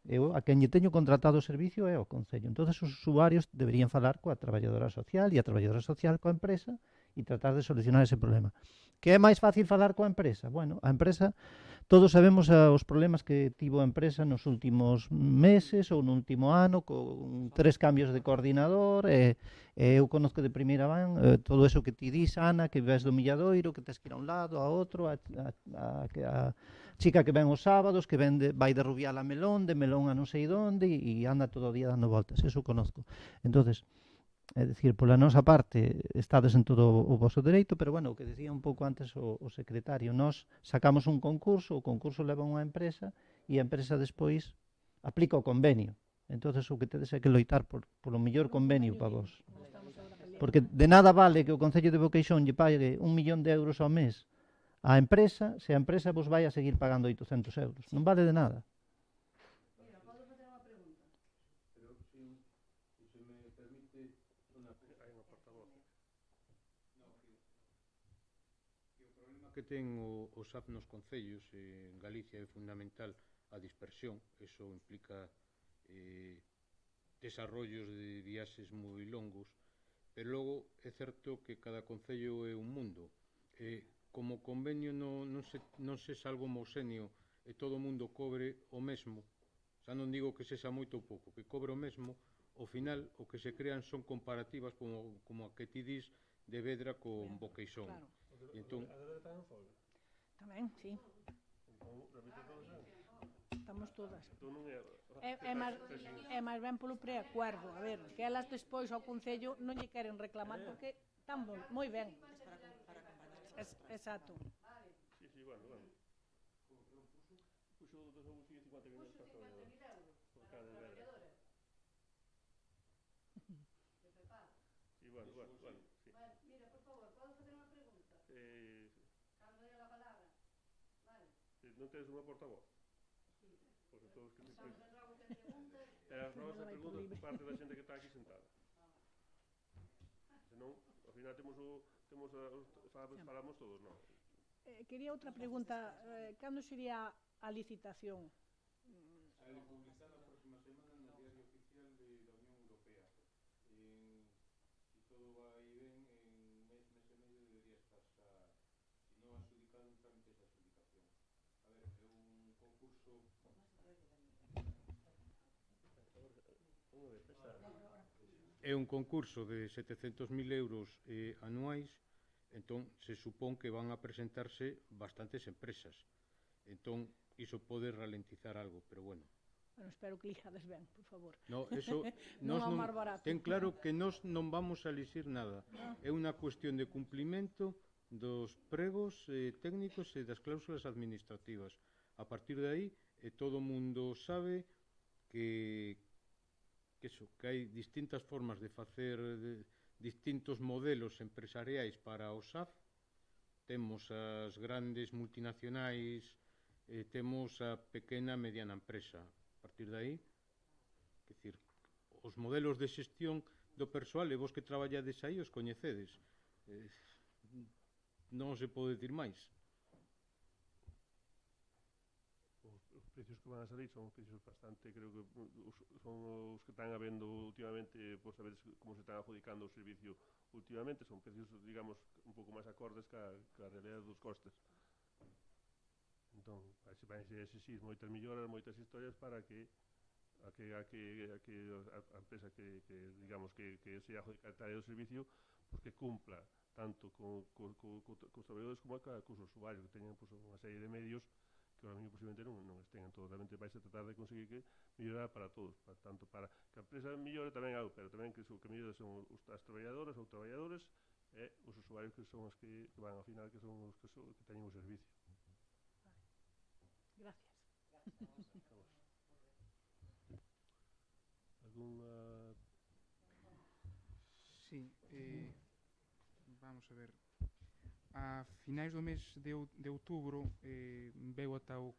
Eu a quen lle teño contratado o servicio é o Concello. Entonces os usuarios deberían falar coa traballadora social e a traballadora social coa empresa e tratar de solucionar ese problema. Que é máis fácil falar coa empresa? A empresa, todos sabemos os problemas que tivo a empresa nos últimos meses ou no último ano, con 3 cambios de coordinador, eu conozco de primeira man todo eso que ti dis, Ana, que ves do Milladoiro, que tes que ir a un lado, a outro, a chica que ven os sábados, que vai de Rubial a Melón, de Melón a non sei onde, e anda todo o día dando voltas, eso conozco. Entonces, é dicir, pola nosa parte estades en todo o voso dereito, pero o que decía un pouco antes o secretario, nós sacamos un concurso, o concurso leva unha empresa e a empresa despois aplica o convenio. Entonces o que tedes é que loitar polo mellor convenio para vos. Porque de nada vale que o Concello de Boqueixón lle pague 1 millón de euros ao mes á empresa se a empresa vos vai a seguir pagando 800 euros. Non vale de nada. Que ten o SAF nos concellos en Galicia é fundamental a dispersión. Eso implica desarrollos de viaxes moi longos, pero logo é certo que cada concello é un mundo. Como convenio non se algo homogéneo e todo o mundo cobre o mesmo, xa non digo que sexa moito ou pouco, que cobre o mesmo, ao final o que se crean son comparativas como a que ti dis de Vedra con Boqueixón. Entón, tamén, sí. Estamos todas. É máis ben polo preacuerdo. A ver, que elas despois ao Concello non lle queren reclamar porque están moi ben. Exacto. Sí, bueno. Puxo 250 euros para traballador. Por cada Vedra. Sí, bueno. Sí. Mira, por favor, podo facer unha pregunta? Cando é a palabra? Vale. Non tedes unha portavoz? Sí. Porque todos que Estamos en rogo que preguntas. As rogas de preguntas por parte da xente que está aquí sentada. Senón, ao final falamos todos, non? Quería outra pregunta. Cando sería a licitación? Sale publicada a próxima semana no Diario Oficial da Unión Europea. Se todo vai ben, en mes e medio debería estar xa, se non adjudicado, en trámites de adjudicación. A ver, é un concurso... É un concurso de 700.000 euros anuais, entón se supón que van a presentarse bastantes empresas. Entón, iso pode ralentizar algo, pero bueno. Bueno, espero que lixades ben, por favor. No, eso non ao mar barato. Ten claro que nós non vamos a elixir nada. É unha cuestión de cumplimento dos pregos técnicos e das cláusulas administrativas. A partir de aí, todo o mundo sabe que hai distintas formas de facer distintos modelos empresariais para o SAF. Temos as grandes multinacionais, temos a pequena e mediana empresa. A partir de aí, os modelos de xestión do persoal, e vos que traballades aí os coñecedes. Non se pode dicir máis. precios que van a salir son precios bastante, creo que son os que están habendo últimamente, por saber como se están adjudicando o servicio últimamente, son precios, digamos, un pouco máis acordes ca realidade dos costes. Entón, vai ser exigir moitas melloras, moitas historias para que a empresa que digamos que se adjudicataria do servicio, pues que cumpla tanto cos traballadores como cos usuarios, que teñan pues, unha serie de medios que ahora mesmo posiblemente non estén. Entón, realmente vais a tratar de conseguir que mellorar para todos, tanto para que a empresa mellore tamén algo, pero tamén que mellore son as traballadoras ou traballadores e os usuarios que son os que van ao final, que son os que teñen o servicio. Gracias. Alguna... Sí, vamos a ver. A finais do mes de outubro veu ata o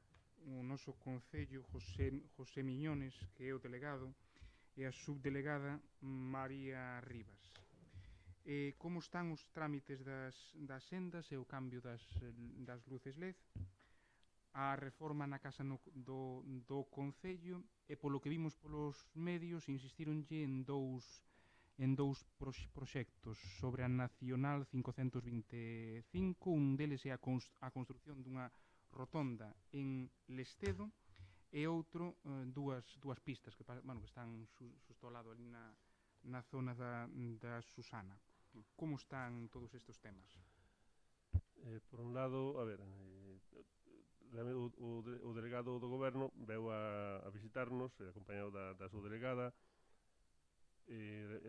noso Concello José Miñones, que é o delegado, e a subdelegada María Rivas. Como están os trámites das sendas e o cambio das luces LED, a reforma na casa do Concello, e polo que vimos polos medios insistironlle en dous proxectos sobre a Nacional 525. Un deles é a construción dunha rotonda en Lestedo e outro dúas pistas que están xusto ao lado ali na zona da Susana. Como están todos estes temas? Por un lado, a ver, o delegado do goberno veu a visitarnos, acompañado da súa delegada,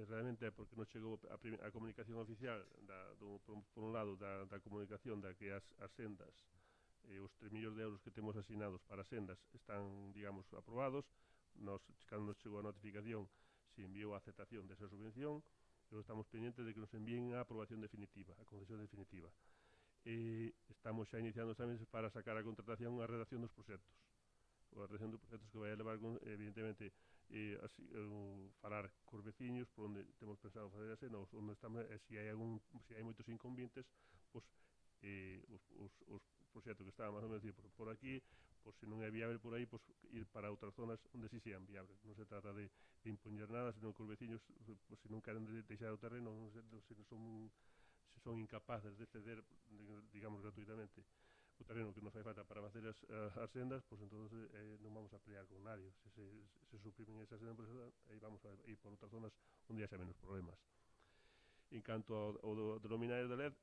realmente é porque non chegou a comunicación oficial por un lado da comunicación da que as sendas, os 3 millóns de euros que temos asignados para sendas están, digamos, aprobados. Cando nos chegou a notificación se enviou a aceptación desa subvención, e estamos pendientes de que nos envíen a aprobación definitiva, a concesión definitiva. Estamos xa iniciando os trámites para sacar a contratación a redacción dos proxectos. A redacción dos proxectos que vai a levar, evidentemente, falar cos veciños por onde temos pensado facer a senda, onde estamos, se hai moitos inconvenientes, os proxectos que estaban máis ou menos por aquí, pues, se non é viable por aí, pues, ir para outras zonas onde sí sean viables. Non se trata de impoñer nada, senón que os veciños, pues, se non queren deixar o terreno, se son incapaces de ceder, digamos, gratuitamente o terreno que nos fai falta para facer as sendas, pues entonces non vamos a pelear con nadie. Se suprimen esas sendas, pues, aí vamos a ir por outras zonas onde haxa menos problemas. En canto ao do luminario de LED,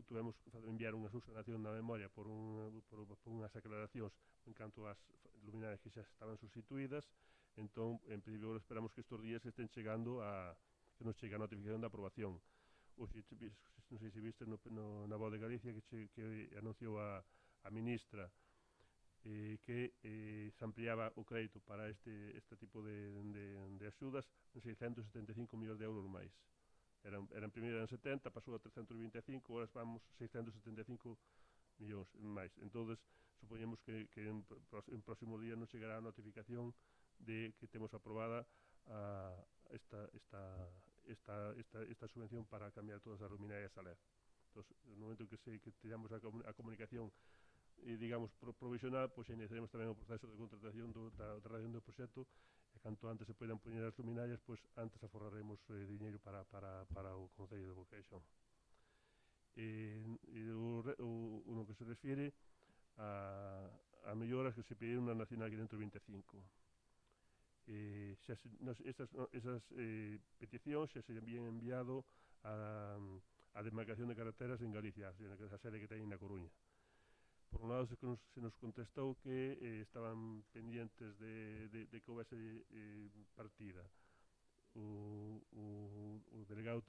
tuvemos que enviar unha subsanación na memoria por unhas aclaracións en canto ás luminarias que xa estaban sustituídas. Entón, en principio, esperamos que estes días estén chegando que nos chegue a notificación de aprobación. Non sei se viste na Voz de Galicia que anunciou a ministra que se ampliaba o crédito para este tipo de axudas en 675 millóns de euros máis. Primeiro eran 70, pasou a 325, agora vamos 675 millóns máis. Entón, supoñemos que en próximos días nos chegará a notificación de que temos aprobada esta subvención para cambiar todas as luminarias a LED. Entón, no momento que teñamos a comunicación digamos, provisional, pois iniciaremos tamén o proceso de contratación da redacción do proxecto, e canto antes se poidan poñer as luminarias, pois antes aforraremos diñeiro para o Concello de Boqueixón. No que se refire a melloras que se pediron na Nacional 525. Esas peticións xa se habían enviado a demarcación de carreteras en Galicia, a sede que teñen na Coruña. Por un lado se nos contestou que estaban pendientes de que houvese partida. O delegado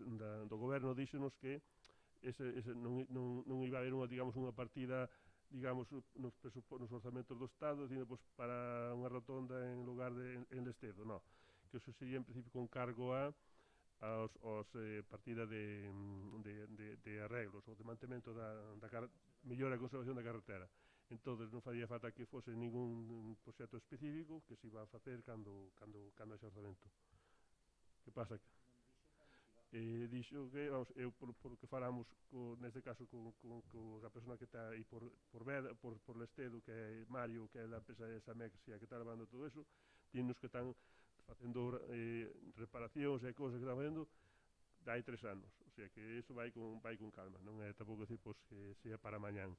do goberno díxonos que non iba a haber unha partida, digamos, nos orzamentos do Estado, dicindo, pues, para unha rotonda en lugar de en Lestedo, non. Que eso sería en principio con cargo aos partida de arreglos ou de mantemento da mellora e conservación da carretera. Entón, non faría falta que fose ningún proxecto específico, que se iba a facer cando haxe orzamento. Que pasa? dixo que, vamos, eu por que falamos neste caso a persona que está aí por Lestedo, que é Mario, que é da empresa esa Mexia que está levando todo eso, dinos que están facendo reparacións e cousas que están facendo dai 3 anos, o sea que eso vai con calma, non é tampouco decir pois, que sea para mañán.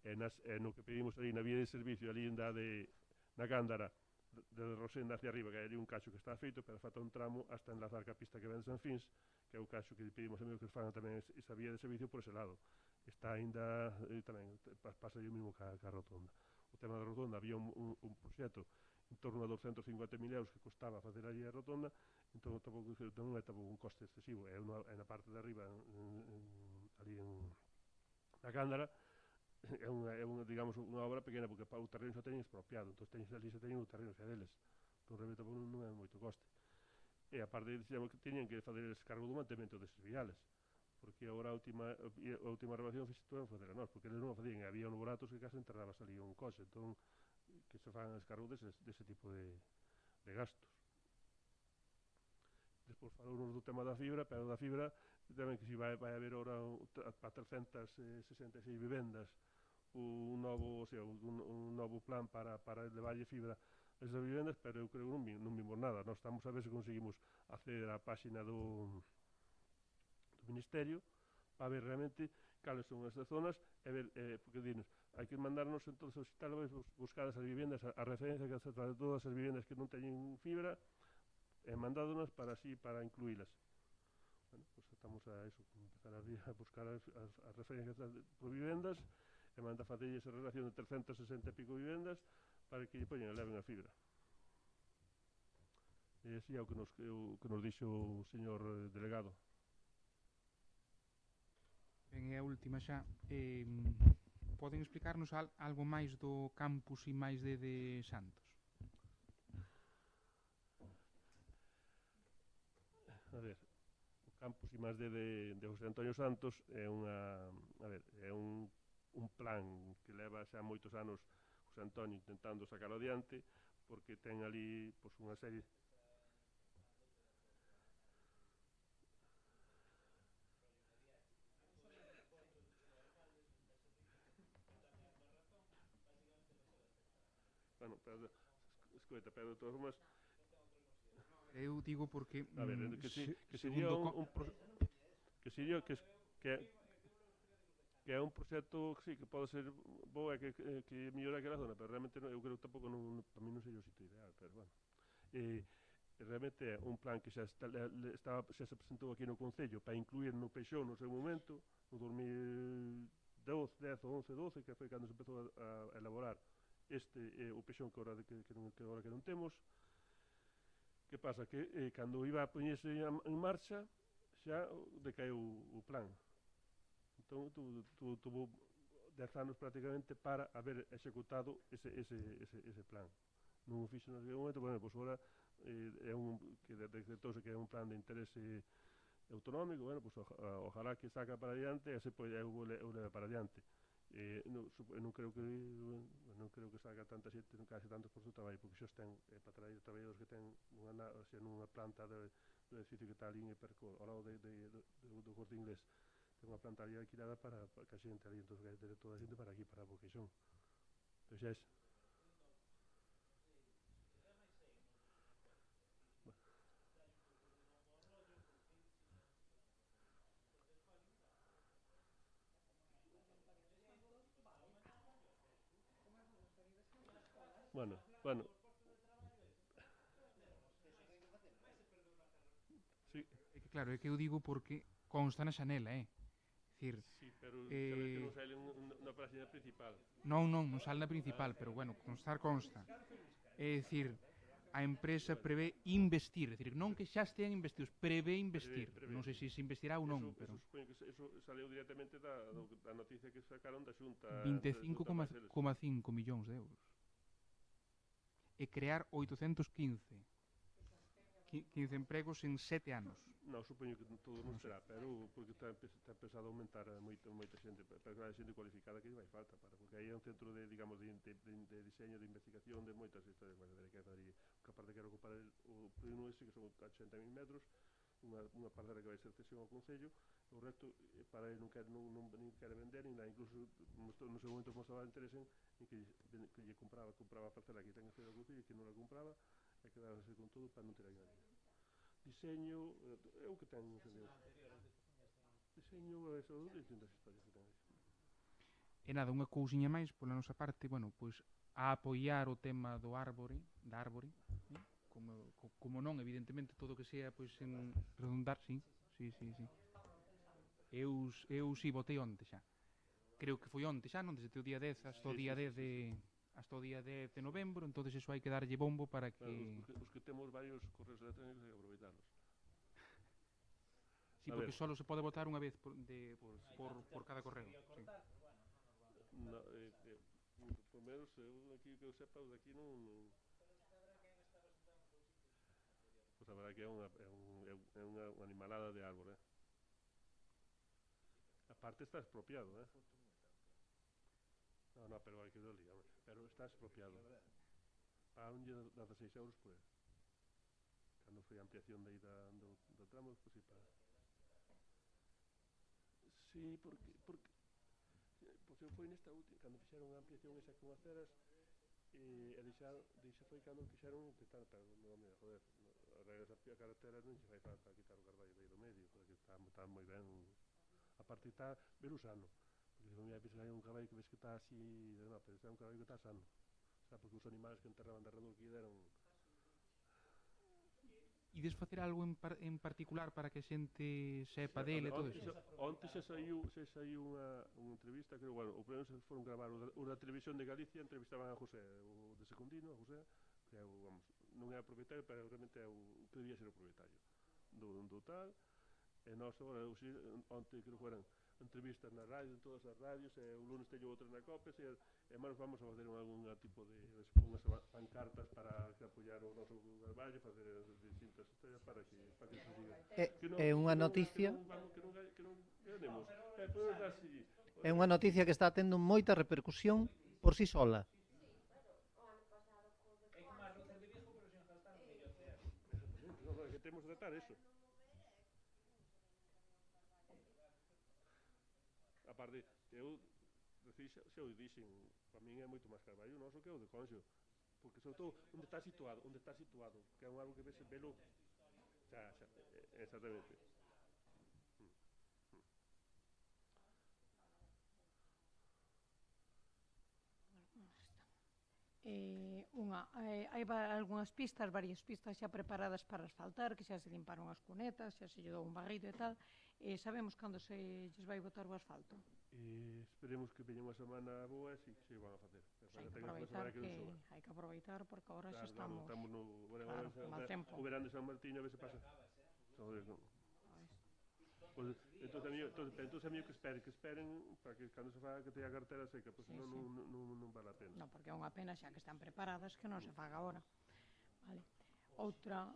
No que pedimos ali na vía de servicio, ali na Gándara, de Rosenda hacia arriba, que hai ali un cacho que está feito, pero falta un tramo hasta enlazar ca pista que ven de San Fins, que é o cacho que pedimos a mí que fagan tamén esa vía de servicio por ese lado. Está ainda, tamén, pasa o mesmo ca rotonda. O tema da rotonda, había un proxecto en torno a 250.000 euros que costaba facer ali a rotonda, entón non é tampouco un coste excesivo, é na parte de arriba, ali na Gándara, é digamos, unha obra pequena, porque o terreno xa teñen expropiado, entón ali xa teñen o terreno xa deles, entón realmente non é moito coste. E a parte dixemos que teñen que fazer ese cargo do mantemento deses viales, porque agora a última renovación fixeron facer a nós, porque eles non o facían, había uns baratos que case enterrabas ali un coche, entón que se fan os cargos dese tipo de gastos. Despois falamos do tema da fibra, pero da fibra tamén que si vai haber ahora para 366 vivendas un novo plan para levarlle fibra a esas vivendas, pero eu creo que non vimos nada. Nós estamos a ver se conseguimos acceder á páxina do Ministerio para ver realmente cales son estas zonas e ver, porque dinos, hai que mandarnos entonces tal vez buscar esas vivendas, a referencia que de todas as vivendas que non teñen fibra e mandádonas para así, para incluílas. Bueno, pues estamos a eso, empezar a buscar as referencias por vivendas e manda facer esa relación de 360 e pico vivendas para que lle poñen e leven a fibra. E así é o que nos dixo o señor delegado. Ben, é a última xa. Poden explicarnos algo máis do campus e máis de Santos? A ver, o campus e máis de José Antonio Santos é un plan que leva xa moitos anos José Antonio intentando sacarlo adiante, porque ten ali pois, unha serie. Bueno, pero escoita, pero de todas formas eu digo porque a ver, que sería que é un proxecto que sí, que pode ser bo e que mellora aquela zona, pero realmente eu creo que tampouco para mí non sería o sitio ideal, pero bueno. Realmente é un plan que xa se presentou aquí no Concello para incluir no Peixón no seu momento, no 2010 ou 11, 12, que foi cando se empezou a elaborar o Peixón que agora que non temos. Que pasa? Que cando iba a poñerse en marcha xa decaeu o plan. Entón tuvo 10 anos prácticamente para haber executado ese plan. Non o fixo no momento, bueno, pois agora que decretouse que é un plan de interese autonómico, bueno, pois ojalá que saca para adiante e se pode eu leve para adiante. Non creo que salga tanta xente, non case tantos postos de traballo, porque xos ten para traer traballadores que ten nunha planta do edificio que está ali ao lado do Corte Inglés, ten unha planta ali alquilada para que a xente ali, entón toda a xente para aquí, para Boqueixón. Pero xa é Bueno. Sí. É que claro, é que eu digo porque consta na xanela, Dicir, sí, pero sabes que non sale na página principal. Non sale na principal, pero bueno, constar consta. É dicir, a empresa prevé investir, é dicir, non que xa estean investidos, prevé investir. Non sei se se investirá ou non, pero Eso saleu directamente da noticia que sacaron da Xunta. 25,5 millóns de euros. E crear 815 empregos en 7 anos. Non, supoño que todo non será, pero porque está pensado aumentar moita xente, para a xente cualificada que vai falta, porque aí é un centro de, digamos, de diseño, de investigación, de moitas historias, que aparte quero ocupar o pleno ese, que son 80.000 metros, unha parcela que vai ser cesión ao Concello, o resto para ele non quere vender, nin nada, incluso no seu momento mostraba interese en que lle compraba a parcela que ten que ceder ao Concello e que non la compraba e quedarse con todo para non ter aí nadie. Diseño, é o que ten entendeu. Diseño, eso, distintas historias que ten aí. E nada, unha cousiña máis pola nosa parte, bueno, pois a apoiar o tema da árbore, como non, evidentemente, todo o que sea pois en redundar, sí. Eu si votei onte xa. Creo que foi onte xa, non? Desde o día 10 hasta o día 10 de novembro, entonces eso hai que darlle bombo para que... Os que temos varios correos electrónicos hai que aproveitarlos. Sí, porque só se pode votar unha vez por cada correo. Sí. No, por menos, aquí que eu sepa, os daqui non... Pois a verdade que é unha animalada de árbore, A parte está expropiado, No, pero hai que dali, pero está expropiado. Pagaron 16 euros por ele. Cando foi a ampliación de aí do tramo, pois para... Sí, porque foi nesta última, cando fixeron a ampliación esa con aceras, e foi cando fixeron quitar, pero non, joder, a carretera non se fai falta quitar o carballo aí do medio, porque está moi ben, a parte está verusano, porque se non hai un carballo que ves que está así, non, pero está un carballo que está sano, o sea, porque os animales que enterraban de alrededor que deron... Ides facer algo en particular para que a xente sepa dele e todo iso? Onte xa saiu unha entrevista, creo, bueno, o primeiro se foron gravar o da Televisión de Galicia, entrevistaban a José, o de Secundino, a José, que é non é o propietario, pero realmente é o que debía ser o propietario do tal, e nós agora, onte creo que eran entrevistas na radio, en todas as radios, e o lunes teño outras na COPES, e máis vamos a facer algún tipo de unhas pancartas para que apoiar o noso Carballo, facer distintas historias para que se siga. É unha noticia... Que non ganemos. É unha noticia que está tendo moita repercusión por si sola. Que temos que tratar eso. A parte, eu dixen, para min é moito máis Carballo noso que o de Conxo, porque sobre todo onde está situado, que é un árbol que vese velo, exactamente. Hai algunhas pistas, varias pistas xa preparadas para asfaltar, que xa se limparon as cunetas, xa se lle dou un barrido e tal. Sabemos cando se lles vai botar o asfalto? Esperemos que veña unha semana boa e si se van a facer. Hai que aproveitar porque agora xa estamos no mal tempo. O verán de San Martín a ver se pasa. Entón, amigo, que esperen para que cando se faga que teña a cartera seca, pois senón non vale a pena. Non, porque é unha pena xa que están preparadas que non se faga agora. Vale. Outra...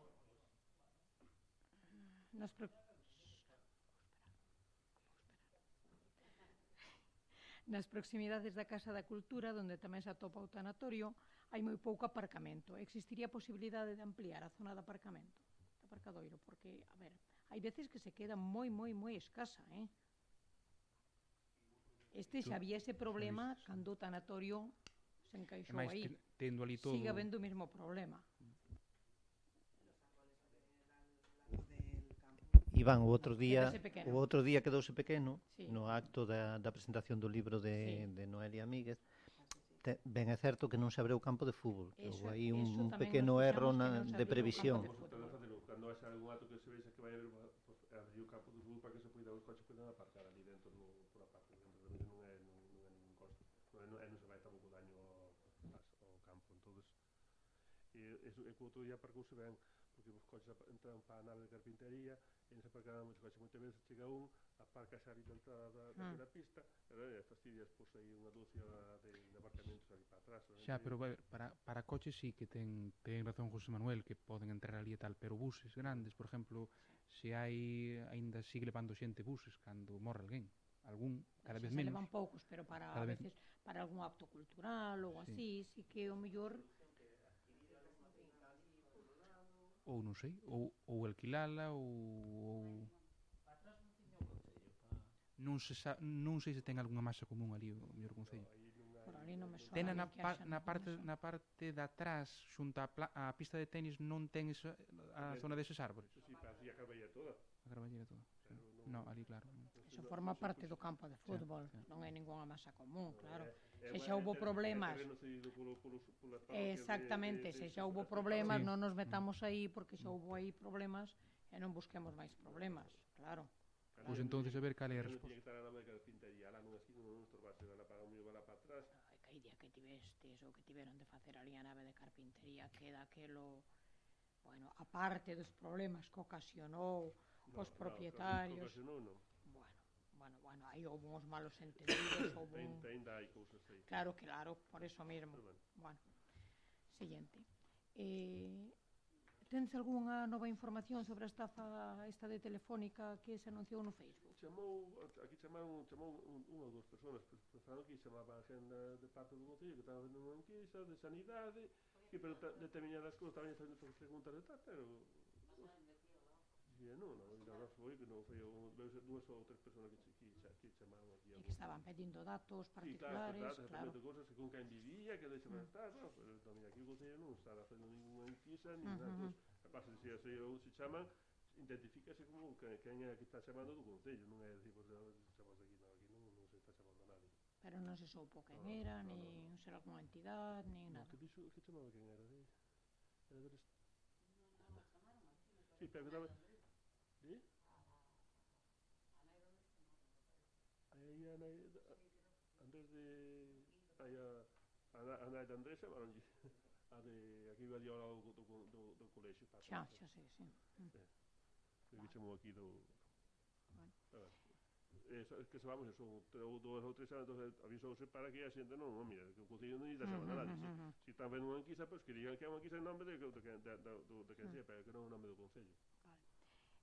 Nas proximidades da Casa da Cultura, onde tamén se atopa o tanatorio, hai moi pouco aparcamento. Existiría a posibilidade de ampliar a zona de aparcamento, de aparcadoiro, porque, a ver, hai veces que se queda moi escasa, Este xa había ese problema cando o tanatorio se encaixou aí. Sigue habendo o mesmo problema. Iván, o outro día quedouse pequeno no acto da presentación do libro de Noelia Míguez. Ben é certo que non se abreu campo de fútbol, que houve aí un pequeno erro de previsión. Cando haxa algún acto que se vexa que vai haber abrir o campo de fútbol para que os coches poidan aparcar ali dentro por a parte, non é ningún costo, non se vai tampouco daño ao campo, entonces e que outro día aparcouse ben, porque os coches entraron para a nave de carpintería e non se aparcaban moitos coches, moitas veces chega aparca xa ali na entrada da pista e fastidias pois aí unha dúcia de aparcamentos ali para atrás. Xa, pero para coches sí que ten razón José Manuel, que poden entrar ali e tal, pero buses grandes, por exemplo, se hai, aínda sigue levando xente buses cando morre alguén, cada vez menos. Se levan poucos, pero a veces para algún acto cultural ou así, sí que o mellor... ou non sei, ou alquilala ou non sei se ten algunha masa común ali o mellor concello. Por ali non me Ten soa que haxa na ninguna parte de atrás, xunto á pista de tenis, non ten a zona deses árboles. Sí, parecía que a veía toda. A Carballeira toda. No, ali claro. Eso forma parte do campo de fútbol, non é ningunha masa común, claro. Se xa houve houbo problemas, exactamente, se xa houbo problemas, non nos metamos aí porque xa houbo aí problemas e non busquemos máis problemas, claro. Pois entonces a ver cal é a resposta. resposta. Tiña que estar a nave de carpintería, lá nunha esquina non estorbase, la para un para atrás. Ai, que idea que tivestes ou que tiveron de facer ali a nave de carpintería, que daquelo, bueno, aparte dos problemas que ocasionou os propietarios. Bueno, aí houve uns malos entendidos, houve un... Ainda hai cousas aí. Claro, por eso mesmo. Bueno, siguiente. Tens algunha nova información sobre a estafa esta de Telefónica que se anunciou no Facebook? Aquí chamou unha ou dúas persoas, pensaron que chamaban a xenda de parte do Concello que estaba facendo unha enquisa de sanidade, que determinadas cousas estaban facendo preguntas de tal, pero... Non foi, que non foi dúas ou tres persoas que chamaron aquí. E que estaban pedindo datos particulares, claro. Cousas que con quen vivía, que deixaban estar, pero tamén aquí o Concello non estaba facendo ninguna enquisa, ni nada. A parte de se chaman, identifícase como quen é que está chamando do Concello, non é dicir, chamamos aquí, non se está chamando a nadie. Pero non se soupo quen era, nin ser algunha entidade, nin nada. Que chamaba quen era? Sí, pero que estaba... ¿Sí? Aí Andrés de... A nai de Andrés chamaronlle a de... aquí iba ao lado do colexio. Xa sei, sí. Que chamou aquí do... que sabamos, son dúas ou tres anos, avisouse para que a xente non, mira, que o Concello non lle dá nada. Se están vendo unha enquisa, pois que digan que é unha enquisa en nome de quen sea, pero que non é o nome do Concello.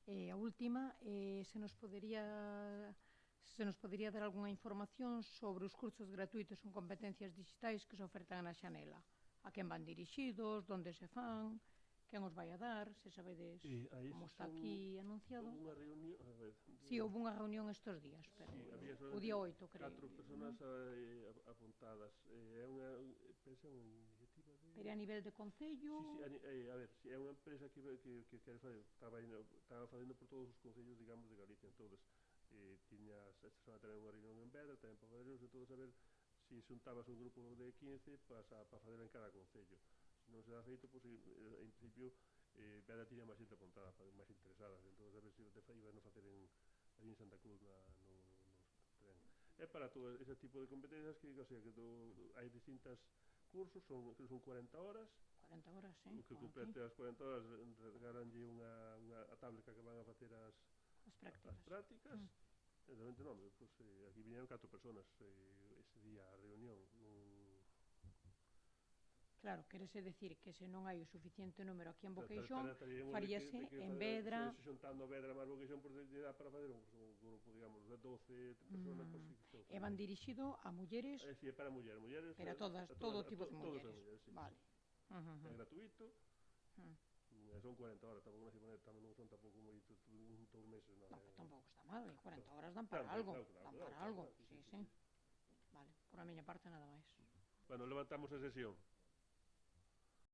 A última, se nos podería dar algunha información sobre os cursos gratuitos en competencias digitais que se ofertan na Xanela. A quen van dirixidos, onde se fan, quen os vai a dar, se sabedes como está aquí anunciado. Houve unha reunión, a ver... Si, houve unha reunión estes días, pero o día 8, creo. 4 personas apuntadas. É unha iniciativa de... Pero a nivel de concello... A ver, é unha empresa que quere fazer, estaba facendo por todos os concellos, digamos, de Galicia, entonces tiña, esta semana tamén unha reunión en Vedra, tamén para fazer, entonces a ver se xuntabas un grupo de 15 para fazer en cada concello. Se non se dá feito, pois en principio Vedra tiña máis xente apuntada, máis interesadas, entonces a ver se iban a facer ali en Santa Cruz no tren. É para todo ese tipo de competencias que, o sea, que hai distintas cursos, son 40 horas. 40 horas, sí. O que complete as 40 horas regalanlle a tablet que van a facer as prácticas. Realmente non, pues, aquí viñeron 4 personas ese día a reunión. Claro, querese decir que se non hai o suficiente número aquí en Boqueixón, faríase en Vedra... Se xuntando Vedra máis Boqueixón, dá para fazer un grupo, digamos, de 12 personas. E van dirixido a mulleres... Sí, para mulleres. Para todo tipo de mulleres. Vale. É gratuito. Son 40 horas, tampouco non son tampouco moito, un meses. Tampouco está mal, 40 horas dan para algo. Dan para algo, sí. Vale, por a miña parte nada máis. Bueno, levantamos a sesión.